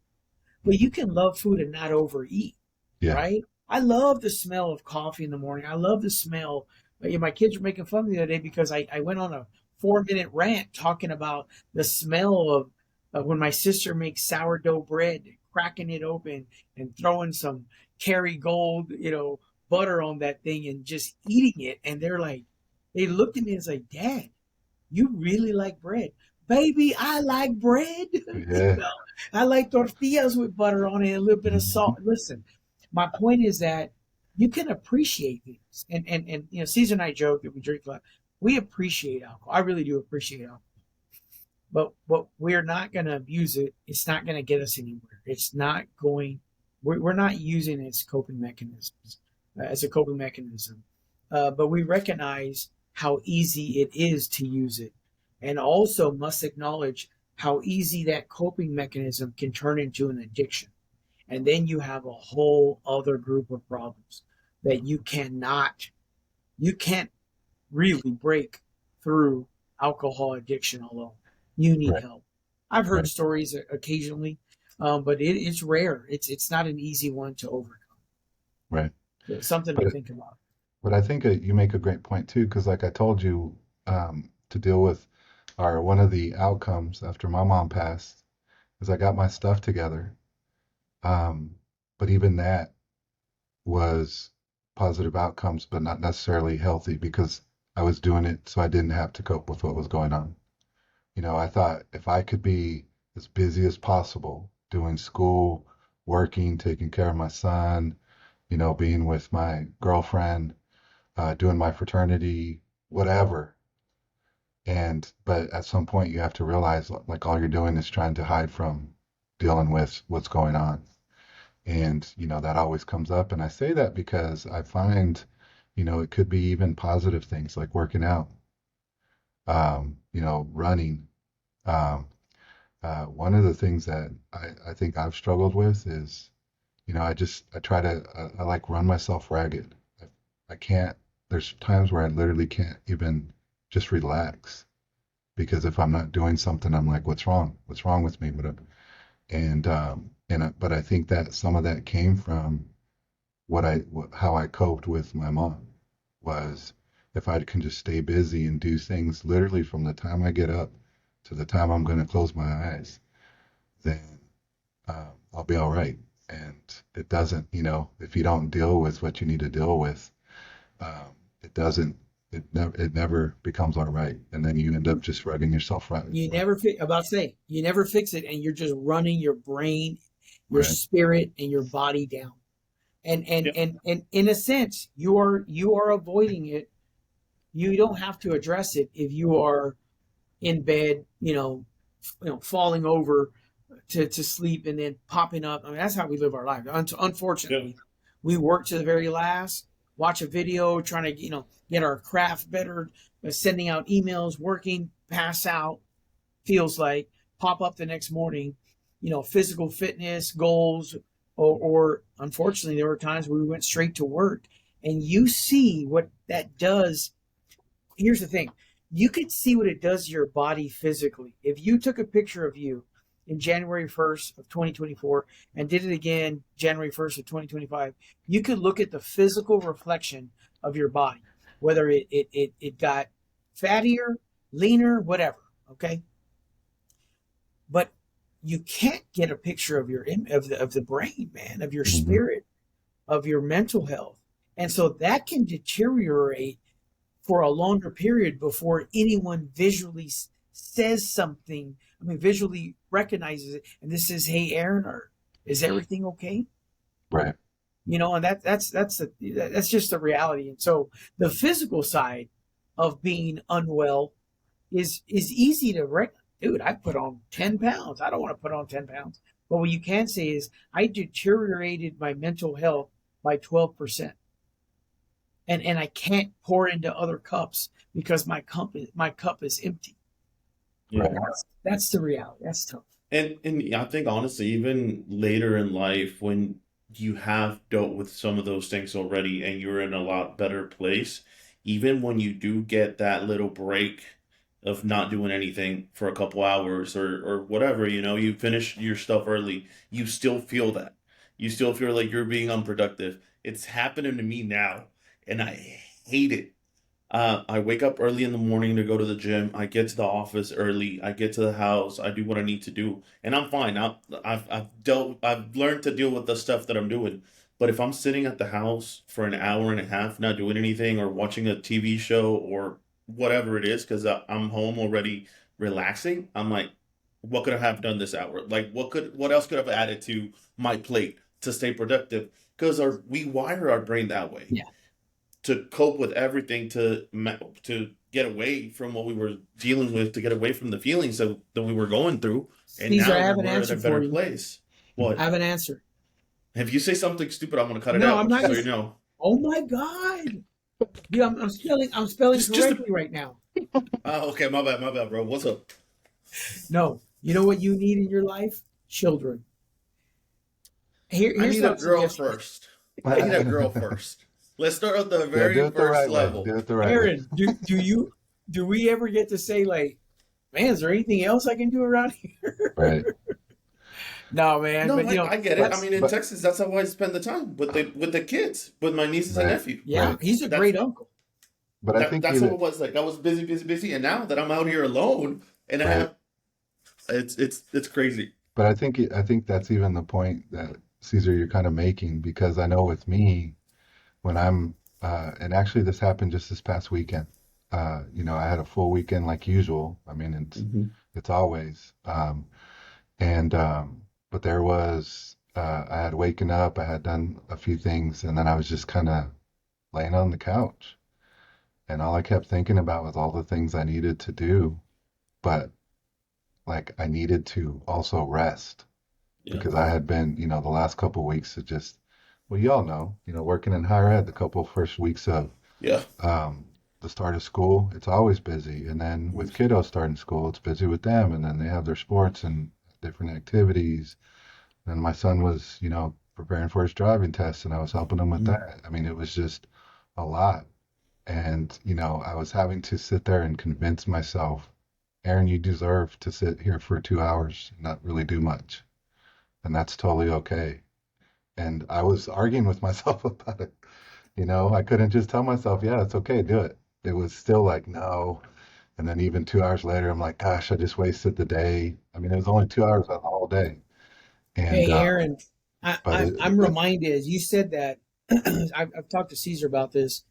but you can love food and not overeat, Yeah, right? I love the smell of coffee in the morning. I love the smell. My kids were making fun of me the other day because I went on a 4-minute rant talking about the smell of when my sister makes sourdough bread, cracking it open and throwing some Kerrygold, butter on that thing and just eating it. And they looked at me and was like, Dad, you really like bread? Baby, I like bread. yeah, I like tortillas with butter on it and a little bit of mhm, salt. Listen, my point is that you can appreciate things. And Caesar and I joke that we drink a lot. We appreciate alcohol. I really do appreciate alcohol. But we're not going to abuse it. It's not going to get us anywhere. It's not going. We're not using it as a coping mechanism. But we recognize how easy it is to use it, and also must acknowledge how easy that coping mechanism can turn into an addiction. And then you have a whole other group of problems that you can't really break through alcohol addiction alone. You need right, help. I've heard right, stories occasionally, but it's rare. It's not an easy one to overcome. right. It's something to But think about. but I think you make a great point too, because like I told you, to deal with, or one of the outcomes after my mom passed, is I got my stuff together. Um, but even that was positive outcomes, but not necessarily healthy because I was doing it so I didn't have to cope with what was going on. I thought if I could be as busy as possible doing school, working, taking care of my son, being with my girlfriend, doing my fraternity, whatever. But at some point you have to realize like all you're doing is trying to hide from dealing with what's going on. And, that always comes up. And I say that because I find, it could be even positive things like working out, running. Um, one of the things that I think I've struggled with is, I try to, I like run myself ragged. I can't, there's times where I literally can't even just relax because if I'm not doing something, I'm like, what's wrong? What's wrong with me? But I think that some of that came from how I coped with my mom was if I can just stay busy and do things literally from the time I get up to the time I'm going to close my eyes, then I'll be all right. And it doesn't, if you don't deal with what you need to deal with, it doesn't, it never becomes all right. And then you end up just running yourself right, You right, never about to say you never fix it, and you're just running your brain, your right. spirit, and your body down. And and Yeah. and and in a sense, you are avoiding it. You don't have to address it if you are in bed, falling over to sleep and then popping up. I mean, that's how we live our life. Yeah. Unfortunately, we work to the very last, watch a video, trying to get our craft better, sending out emails, working, pass out, feels like, pop up the next morning, physical fitness goals, or unfortunately, there were times where we went straight to work, and you see what that does. Here's the thing: you could see what it does to your body physically. If you took a picture of you in January 1st of 2024 and did it again January 1st of 2025, you could look at the physical reflection of your body, whether it got fattier, leaner, whatever. Okay, but you can't get a picture of the brain, man, of your Hmm. spirit, of your mental health, and so that can deteriorate for a longer period before anyone visually says something. I mean, visually recognizes it, and this is, "Hey, Aaron, or is everything okay?" Right. And that's just the reality. And so the physical side of being unwell is easy to dude, I put on 10 pounds. I don't want to put on 10 pounds. But what you can say is I deteriorated my mental health by 12%. And I can't pour into other cups because my cup is empty. Yeah. Right. That's the reality. That's tough. And I think honestly, even later in life, when you have dealt with some of those things already and you're in a lot better place, even when you do get that little break of not doing anything for a couple hours or whatever, you finish your stuff early, you still feel that. You still feel like you're being unproductive. It's happening to me now, and I hate it. I wake up early in the morning to go to the gym. I get to the office early. I get to the house. I do what I need to do, and I'm fine. I've learned to deal with the stuff that I'm doing. But if I'm sitting at the house for an hour and a half, not doing anything, or watching a TV show or whatever it is, because I'm home already relaxing, I'm like, what could I have done this hour? Like, what else could I have added to my plate to stay productive? Because we wire our brain that way Yeah. to cope with everything, to get away from what we were dealing with, to get away from the feelings that we were going through, and Caesar, I now have an we're in a answer for better you. place. I What? have an answer. If you say something stupid, I'm gonna cut it No, out, I'm just not so gonna. you know. Oh my God. Dude, I'm spelling Just correctly right now. okay, my bad, bro. What's up? No. You know what you need in your life? Children. I Here's need a what I'm girl suggesting. first. I need a girl first. Let's start at the Yeah, do very it the first right way. level. Do it the right way. Aaron, do we ever get to say, like, man, is there anything else I can do around here? Right. No, man, No, but I get it. I that's mean, in But Texas, that's how I spend the time with the kids, with my nieces and right, nephew. yeah, right. he's a That's great uncle. But I think that's how even it was. Like I was busy, busy, busy, and now that I'm out here alone, and I right. have it's crazy. But I think that's even the point that Caesar you're kind of making because I know with me when I'm and actually this happened just this past weekend. I had a full weekend like usual. I mean, Hmm. it's always. And but there was I had waken up, I had done a few things, and then I was just kind of laying on the couch, and all I kept thinking about was all the things I needed to do, but like I needed to also rest Yeah, because I had been, the last couple of weeks of just, well, y'all know, working in higher ed, the couple first weeks of yeah, um, the start of school, it's always busy. And then with kiddos starting school, it's busy with them. And then they have their sports and different activities. And my son was, preparing for his driving test and I was helping him with Mhm. that. I mean, it was just a lot. And, I was having to sit there and convince myself, Aaron, you deserve to sit here for 2 hours and not really do much. And that's totally okay. And I was arguing with myself about it. I couldn't just tell myself, yeah, it's okay, do it. It was still like, no. And then even 2 hours later, I'm like, gosh, I just wasted the day. I mean, it was only 2 hours out of the whole day. And Hey, Aaron, but I'm reminded as you said that, I've talked to Caesar about this.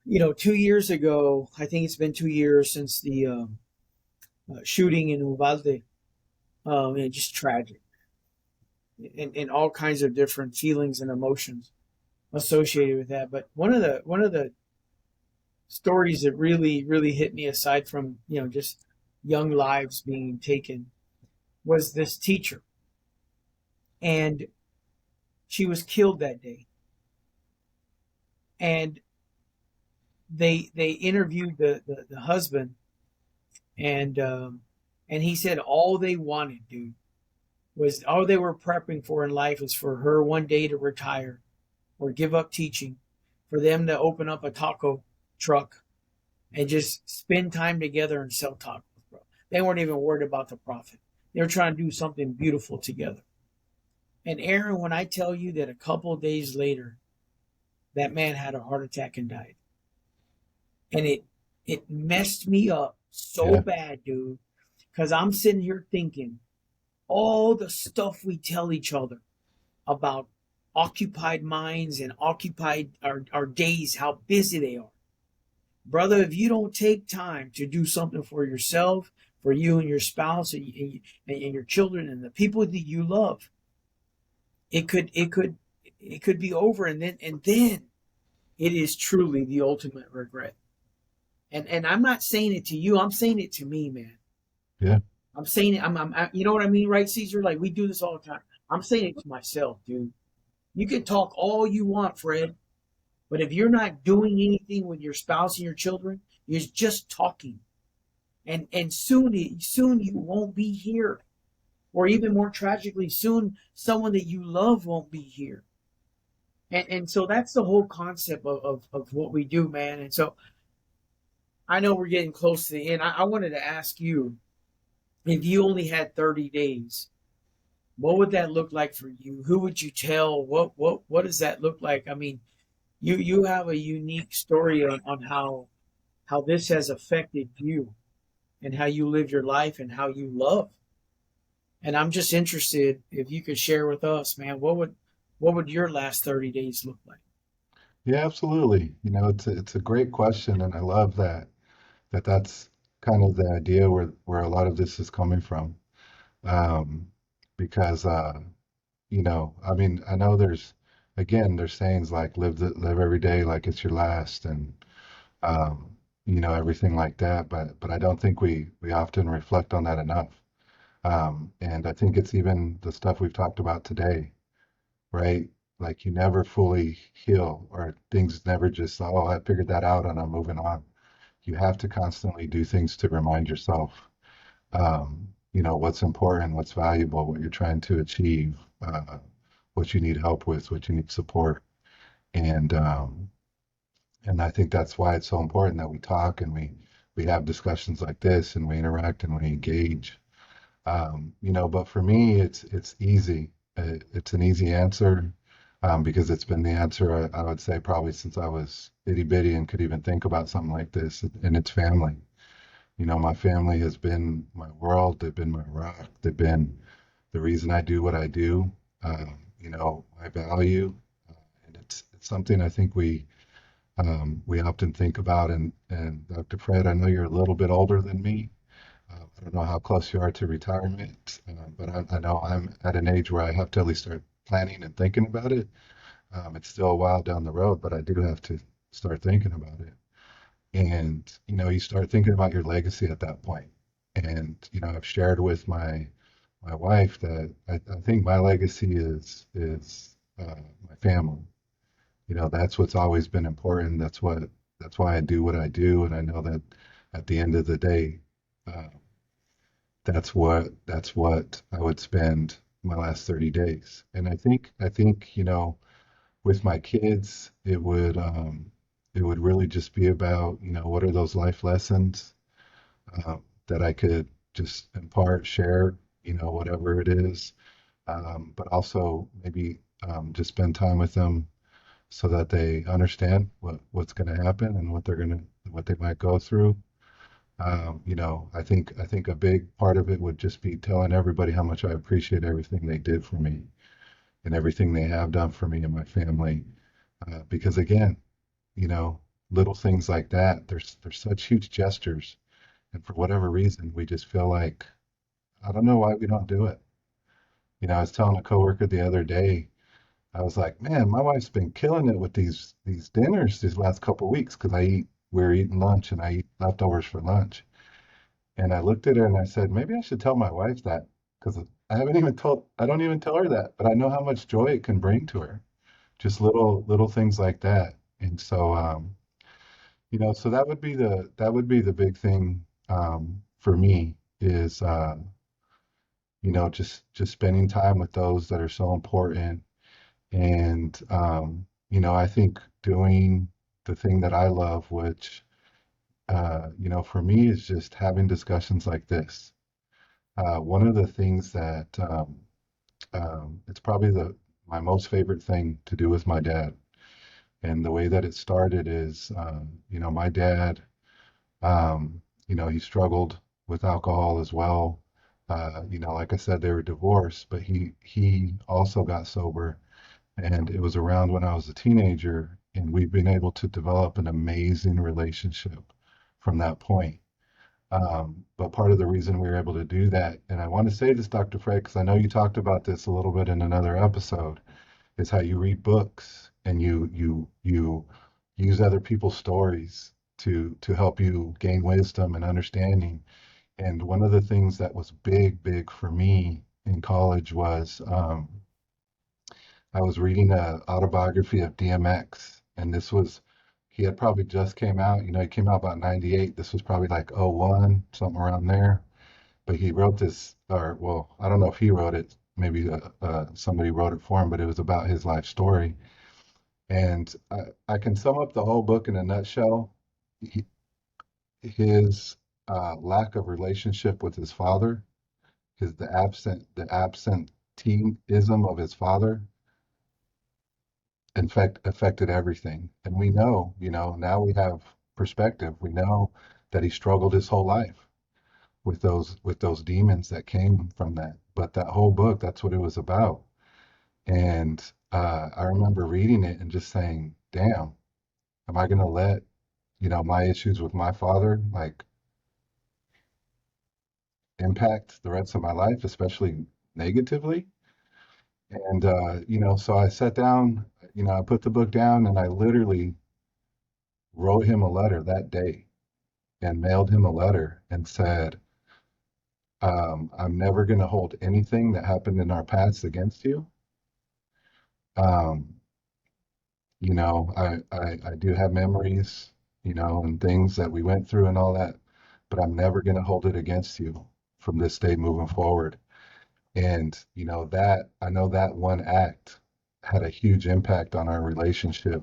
2 years ago, I think it's been 2 years since the shooting in Uvalde, and just tragic, and all kinds of different feelings and emotions associated with that. But one of the stories that really hit me, aside from just young lives being taken, was this teacher, and she was killed that day. And they interviewed the husband, and he said all they wanted, dude, was all they were prepping for in life was for her one day to retire or give up teaching, for them to open up a taco truck and just spend time together and sell tacos, bro. They weren't even worried about the profit. They were trying to do something beautiful together. And Aaron, when I tell you that a couple of days later, that man had a heart attack and died, and it messed me up so yeah, bad, dude, because I'm sitting here thinking all the stuff we tell each other about occupied minds and occupied our days, how busy they are. Brother, if you don't take time to do something for yourself, for you and your spouse, and your children and the people that you love, it could be over, and then it is truly the ultimate regret. And I'm not saying it to you, I'm saying it to me, man. yeah, I'm saying it. You know what I mean, right, Caesar? Like, we do this all the time. I'm saying it to myself, dude. You can talk all you want, Fred, but if you're not doing anything with your spouse and your children, you're just talking. And soon you won't be here, or even more tragically, soon someone that you love won't be here. And so that's the whole concept of what we do, man. And so I know we're getting close to the end. I wanted to ask you, if you only had 30 days, what would that look like for you? Who would you tell? What does that look like? I mean, you have a unique story on how this has affected you, and how you live your life, and how you love. And I'm just interested if you could share with us, man, what would your last 30 days look like? yeah, absolutely. It's a great question, and I love that's kind of the idea where a lot of this is coming from. Um, because I mean, I know there's sayings like live every day like it's your last, and um, everything like that. But I don't think we often reflect on that enough. And I think it's even the stuff we've talked about today, right? Like you never fully heal, or things never just, oh, I figured that out and I'm moving on. You have to constantly do things to remind yourself, what's important, what's valuable, what you're trying to achieve, what you need help with, what you need support. And and I think that's why it's so important that we talk and we have discussions like this and we interact and we engage. But for me, it's easy. It's an easy answer, because it's been the answer I would say probably since I was itty bitty and could even think about something like this. And it's family. My family has been my world. They've been my rock. They've been the reason I do what I do. My value, and it's something I think we often think about. And Dr. Fred, I know you're a little bit older than me. I don't know how close you are to retirement, but I know I'm at an age where I have to at least start planning and thinking about it. It's still a while down the road, but I do have to start thinking about it. And you start thinking about your legacy at that point. And I've shared with my wife that I think my legacy is my family. That's what's always been important. That's why I do what I do, and I know that at the end of the day, uh, that's what I would spend my last 30 days. And I think with my kids, it would really just be about what are those life lessons, that I could just impart, share, whatever it is, but also maybe just spend time with them so that they understand what's going to happen and what they might go through. I think a big part of it would just be telling everybody how much I appreciate everything they did for me and everything they have done for me and my family. Because again, you know, little things like that, there's such huge gestures, and for whatever reason, we just feel like I don't know why we don't do it. I was telling a coworker the other day, I was like, man, my wife's been killing it with these dinners these last couple of weeks because we're eating lunch and I eat leftovers for lunch. And I looked at her and I said, maybe I should tell my wife that because I don't even tell her that, but I know how much joy it can bring to her. Just little things like that. And so, so that would be the big thing for me is, just spending time with those that are so important. And, I think doing the thing that I love, which, for me is just having discussions like this. One of the things that it's probably the my most favorite thing to do with my dad, and the way that it started is, my dad, he struggled with alcohol as well. Like I said, they were divorced, but he also got sober, and it was around when I was a teenager, and we've been able to develop an amazing relationship from that point. But part of the reason we were able to do that, and I want to say this, Dr. Fred, because I know you talked about this a little bit in another episode, is how you read books and you use other people's stories to help you gain wisdom and understanding. And one of the things that was big for me in college was I was reading a autobiography of DMX, and he had probably just came out. He came out about 98. This was probably like '01, something around there. But he wrote this, or well, I don't know if he wrote it. Maybe somebody wrote it for him, but it was about his life story. And I can sum up the whole book in a nutshell. He, his lack of relationship with his father, the absenteeism of his father, in fact, affected everything. And we know, now we have perspective. We know that he struggled his whole life with those demons that came from that. But that whole book, that's what it was about. And I remember reading it and just saying, "Damn, am I going to let my issues with my father like impact the rest of my life, especially negatively?" And so I sat down, I put the book down and I literally wrote him a letter that day and mailed him a letter and said, I'm never going to hold anything that happened in our past against you. Um, I do have memories, and things that we went through and all that, but I'm never going to hold it against you from this day moving forward. And, I know that one act had a huge impact on our relationship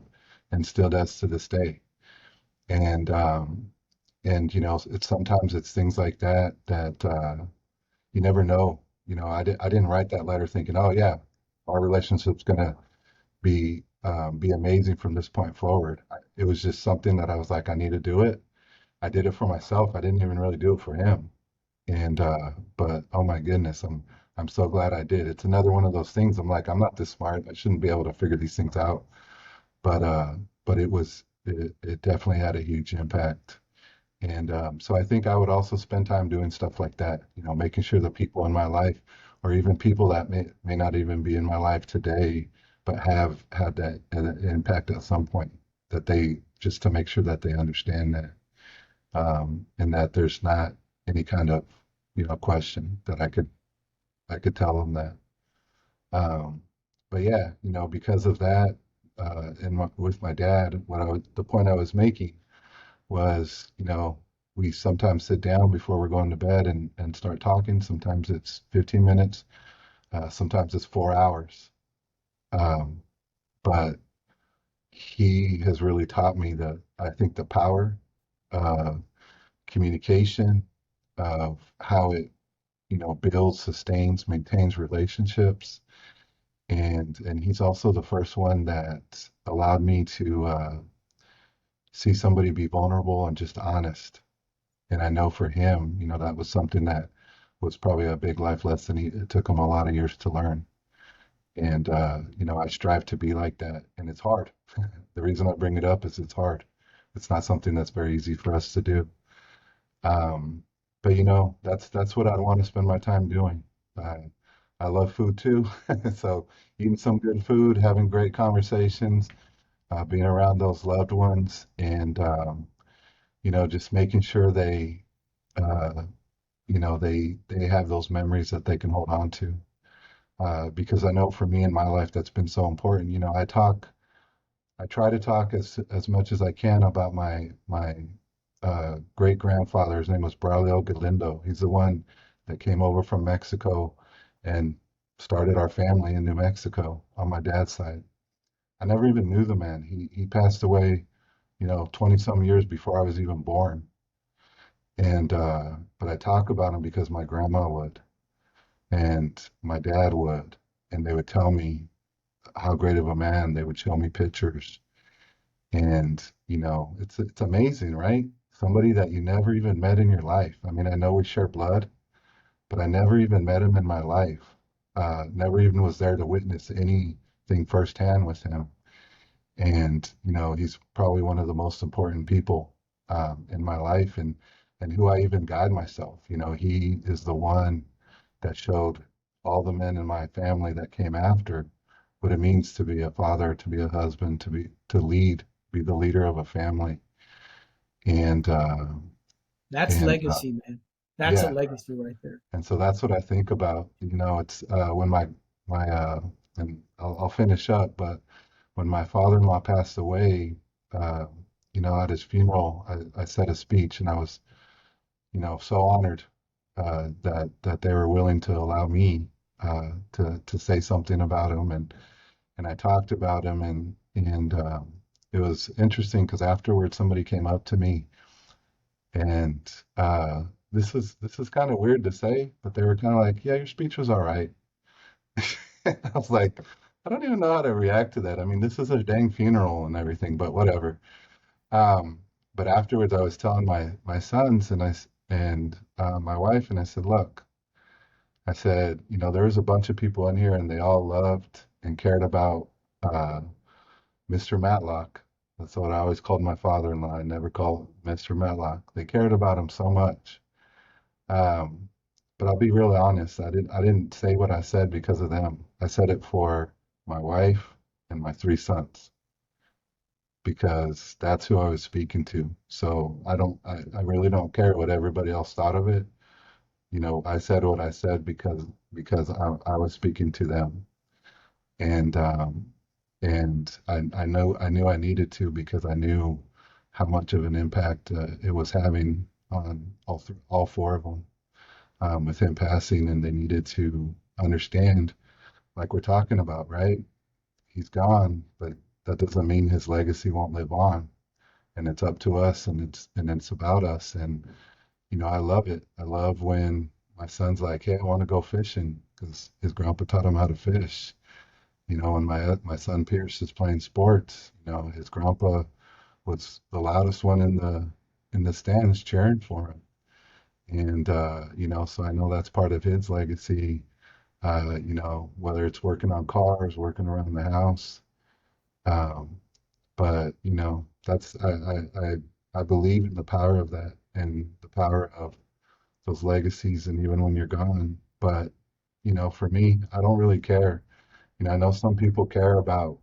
and still does to this day. And, it's things like that that, you never know. I didn't write that letter thinking, oh yeah, our relationship's gonna be amazing from this point forward. It was just something that I was like, I need to do it. I did it for myself. I didn't even really do it for him. And but oh my goodness, I'm so glad I did. It's another one of those things. I'm like, I'm not this smart. I shouldn't be able to figure these things out. But it definitely had a huge impact. And so I think I would also spend time doing stuff like that, making sure the people in my life, or even people that may not even be in my life today, but have had that impact at some point, that they just to make sure that they understand that, and that there's not any kind of, question that I could tell them that. Um, but yeah, because of that, with my dad, the point I was making was, we sometimes sit down before we're going to bed and start talking. Sometimes it's 15 minutes, sometimes it's 4 hours. Um, but he has really taught me I think the power of communication, of how it, builds, sustains, maintains relationships. And he's also the first one that allowed me to see somebody be vulnerable and just honest, And I know for him, that was something that was probably a big life lesson. It took him a lot of years to learn. And, I strive to be like that. And it's hard. The reason I bring it up is it's hard. It's not something that's very easy for us to do. Um, but that's what I want to spend my time doing. I love food too. So eating some good food, having great conversations, being around those loved ones, and just making sure uh, they have those memories that they can hold on to. Because I know for me in my life that's been so important. I try to talk as much as I can about my great grandfather. His name was Braulio Galindo. He's the one that came over from Mexico and started our family in New Mexico on my dad's side. I never even knew the man. He passed away, 20 some years before I was even born. And but I talk about him because my grandma would and my dad would, and they would tell me how great of a man. They would show me pictures. And, it's amazing, right? Somebody that you never even met in your life. I mean, I know we share blood, but I never even met him in my life. Never even was there to witness anything firsthand with him. And, he's probably one of the most important people in my life and who I even guide myself. He is the one that showed all the men in my family that came after what it means to be a father, to be a husband, to lead, be the leader of a family. And That's and legacy, man. That's a yeah, legacy right there. and so that's what I think about. It's when my and I'll finish up, but when my father-in-law passed away, uh, at his funeral, I said a speech, and I was, so honored that they were willing to allow me to say something about him, and I talked about him, and it was interesting because afterwards somebody came up to me, and this is kind of weird to say, but they were kind of like, "Yeah, your speech was all right." I was like, I don't even know how to react to that. I mean, this is a dang funeral and everything, but whatever. Um, but afterwards, I was telling my sons and my wife, and I said, "Look," I said, there was a bunch of people in here, and they all loved and cared about uh, Mr. Matlock. That's what I always called my father-in-law. I never called him Mr. Matlock. They cared about him so much. Um, but I'll be really honest. I didn't say what I said because of them. I said it for my wife and my three sons because that's who I was speaking to. So I really don't care what everybody else thought of it. I said what I said because I was speaking to them. And I knew I needed to because I knew how much of an impact it was having on all four of them with him passing, and they needed to understand, like we're talking about, right? He's gone, but that doesn't mean his legacy won't live on, and it's up to us, and it's about us, and I love it. I love when my son's like, "Hey, I want to go fishing," because his grandpa taught him how to fish. When my son Pierce is playing sports, his grandpa was the loudest one in the stands cheering for him. And so I know that's part of his legacy. Whether it's working on cars, working around the house. Um, but that's I believe in the power of that and the power of those legacies, and even when you're gone. But for me, I don't really care. I know some people care about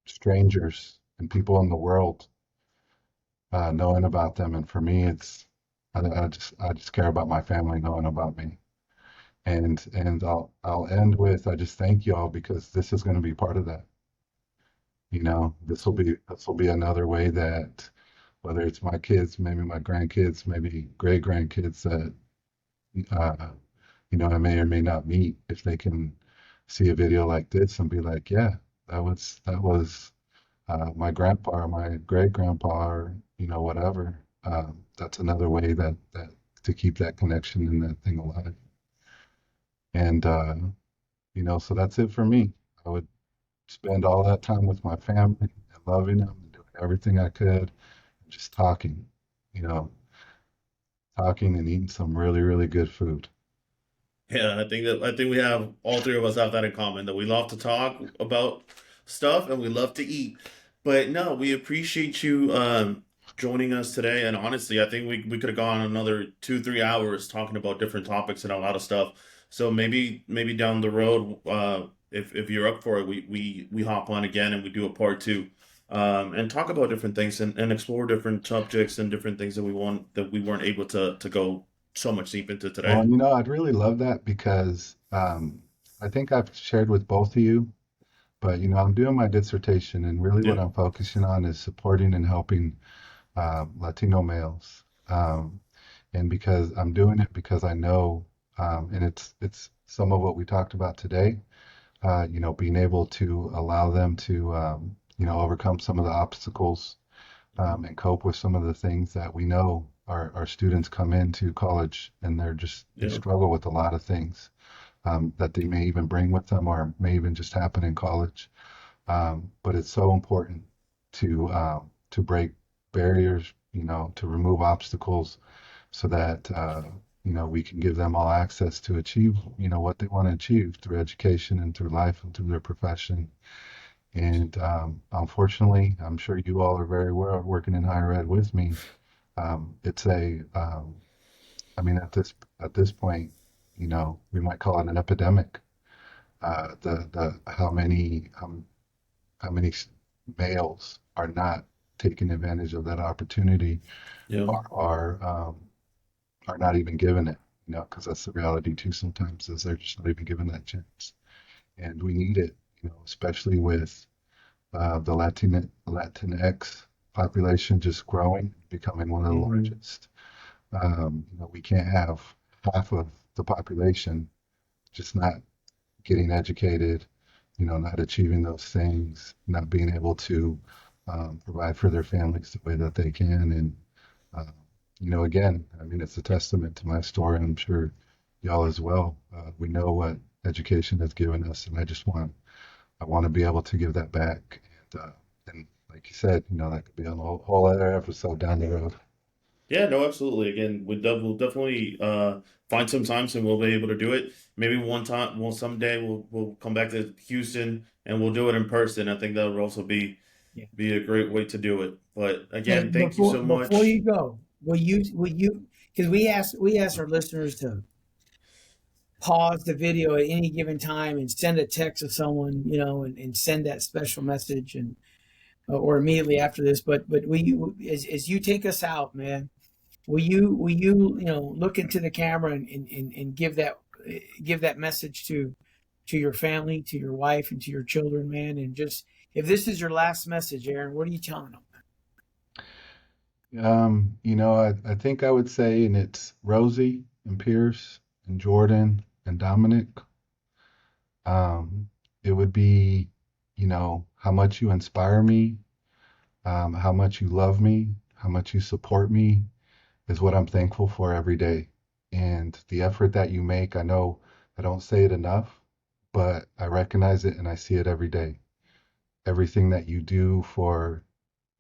strangers and people in the world knowing about them. And for me, I just care about my family knowing about me. And I'll end with I just thank you all because this is going to be part of that. This will be another way that whether it's my kids, maybe my grandkids, maybe great grandkids that uh, I may or may not meet, if they can see a video like this and be like, yeah, that was my grandpa or my great grandpa or whatever. That's another way that to keep that connection and that thing alive. And so that's it for me. I would spend all that time with my family and loving them and doing everything I could, just talking, you know. talking and eating some really, really good food. Yeah, I think we have all three of us have that in common that we love to talk about stuff and we love to eat. But no, we appreciate you joining us today. And honestly, I think we could have gone another 2 3 hours talking about different topics and a lot of stuff. So maybe down the road, if you're up for it, we hop on again and we do a part two. And talk about different things and explore different subjects and different things that we weren't able to go so much deep into Well, today. I'd really love that because I think I've shared with both of you, but I'm doing my dissertation, and really what Yeah. I'm focusing on is supporting and helping Latino males. And because I'm doing it because I know, and it's some of what we talked about today, being able to allow them to, overcome some of the obstacles and cope with some of the things that we know our students come into college and they Yeah. struggle with a lot of things that they may even bring with them or may even just happen in college. But it's so important to break barriers, to remove obstacles so that we can give them all access to achieve what they want to achieve through education and through life and through their profession. And unfortunately, I'm sure you all are very well working in higher ed with me. It's I mean, at this point, we might call it an epidemic. The how many males are not taking advantage of that opportunity Yeah. are not even given it, because that's the reality too sometimes is they're just not even given that chance. And we need it, especially with the Latinx population just growing, becoming one of the Hmm. largest. We can't have half of the population just not getting educated, not achieving those things, not being able to provide for their families the way that they can. And, uh, again, I mean, it's a testament to my story, and I'm sure y'all as well. We know what education has given us, and I want to be able to give that back. And like you said, that could be a whole other episode down the road. Yeah, no, absolutely. Again, we'll definitely find some times and we'll be able to do it. Maybe one time, well, someday we'll come back to Houston and we'll do it in person. I think that would also Yeah. be a great way to do it. But Hey, again, thank you before so before much. you go, will you because we ask our listeners to pause the video at any given time and send a text to someone, and send that special message and or immediately after this. But will you as you take us out, man? Will you look into the camera and give that message to your family, to your wife, and to your children, man? And just if this is your last message, Aaron, what are you telling them? I think I would say, and it's Rosie and Pierce and Jordan and Dominic. Um, it would be, how much you inspire me, how much you love me, how much you support me is what I'm thankful for every day. And the effort that you make, I know I don't say it enough, but I recognize it and I see it every day. Everything that you do for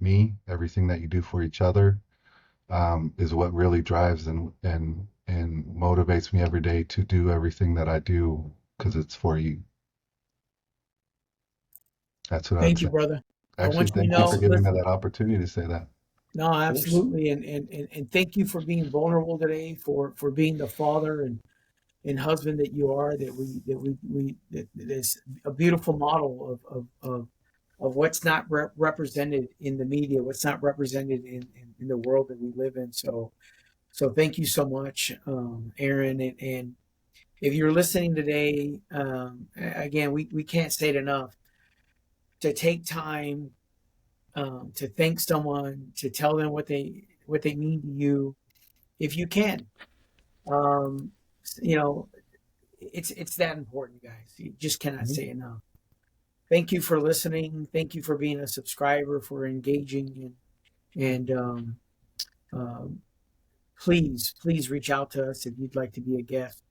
me, everything that you do for each other, is what really drives and motivates me every day to do everything that I do because it's for you. That's what I'd Thank you, say. brother. I Actually, want you to thank you for know, Awesome. giving me listen, that opportunity to say that. no, Of course. absolutely, and thank you for being vulnerable today, for being the father and husband that you are. That is a beautiful model of what's not represented in the media, what's not represented in the world that we live in. So thank you so much, Aaron. And if you're listening today, again, we can't say it enough to take time to thank someone, to tell them what they mean to you, if you can. Um, you know, it's that important, guys. You just cannot Mhm. say enough. Thank you for listening. Thank you for being a subscriber, for engaging, and um, please reach out to us if you'd like to be a guest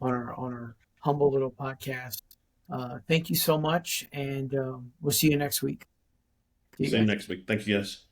on our humble little podcast. Thank you so much, and we'll see you next week. See you See you guys. next week. Thank you, guys.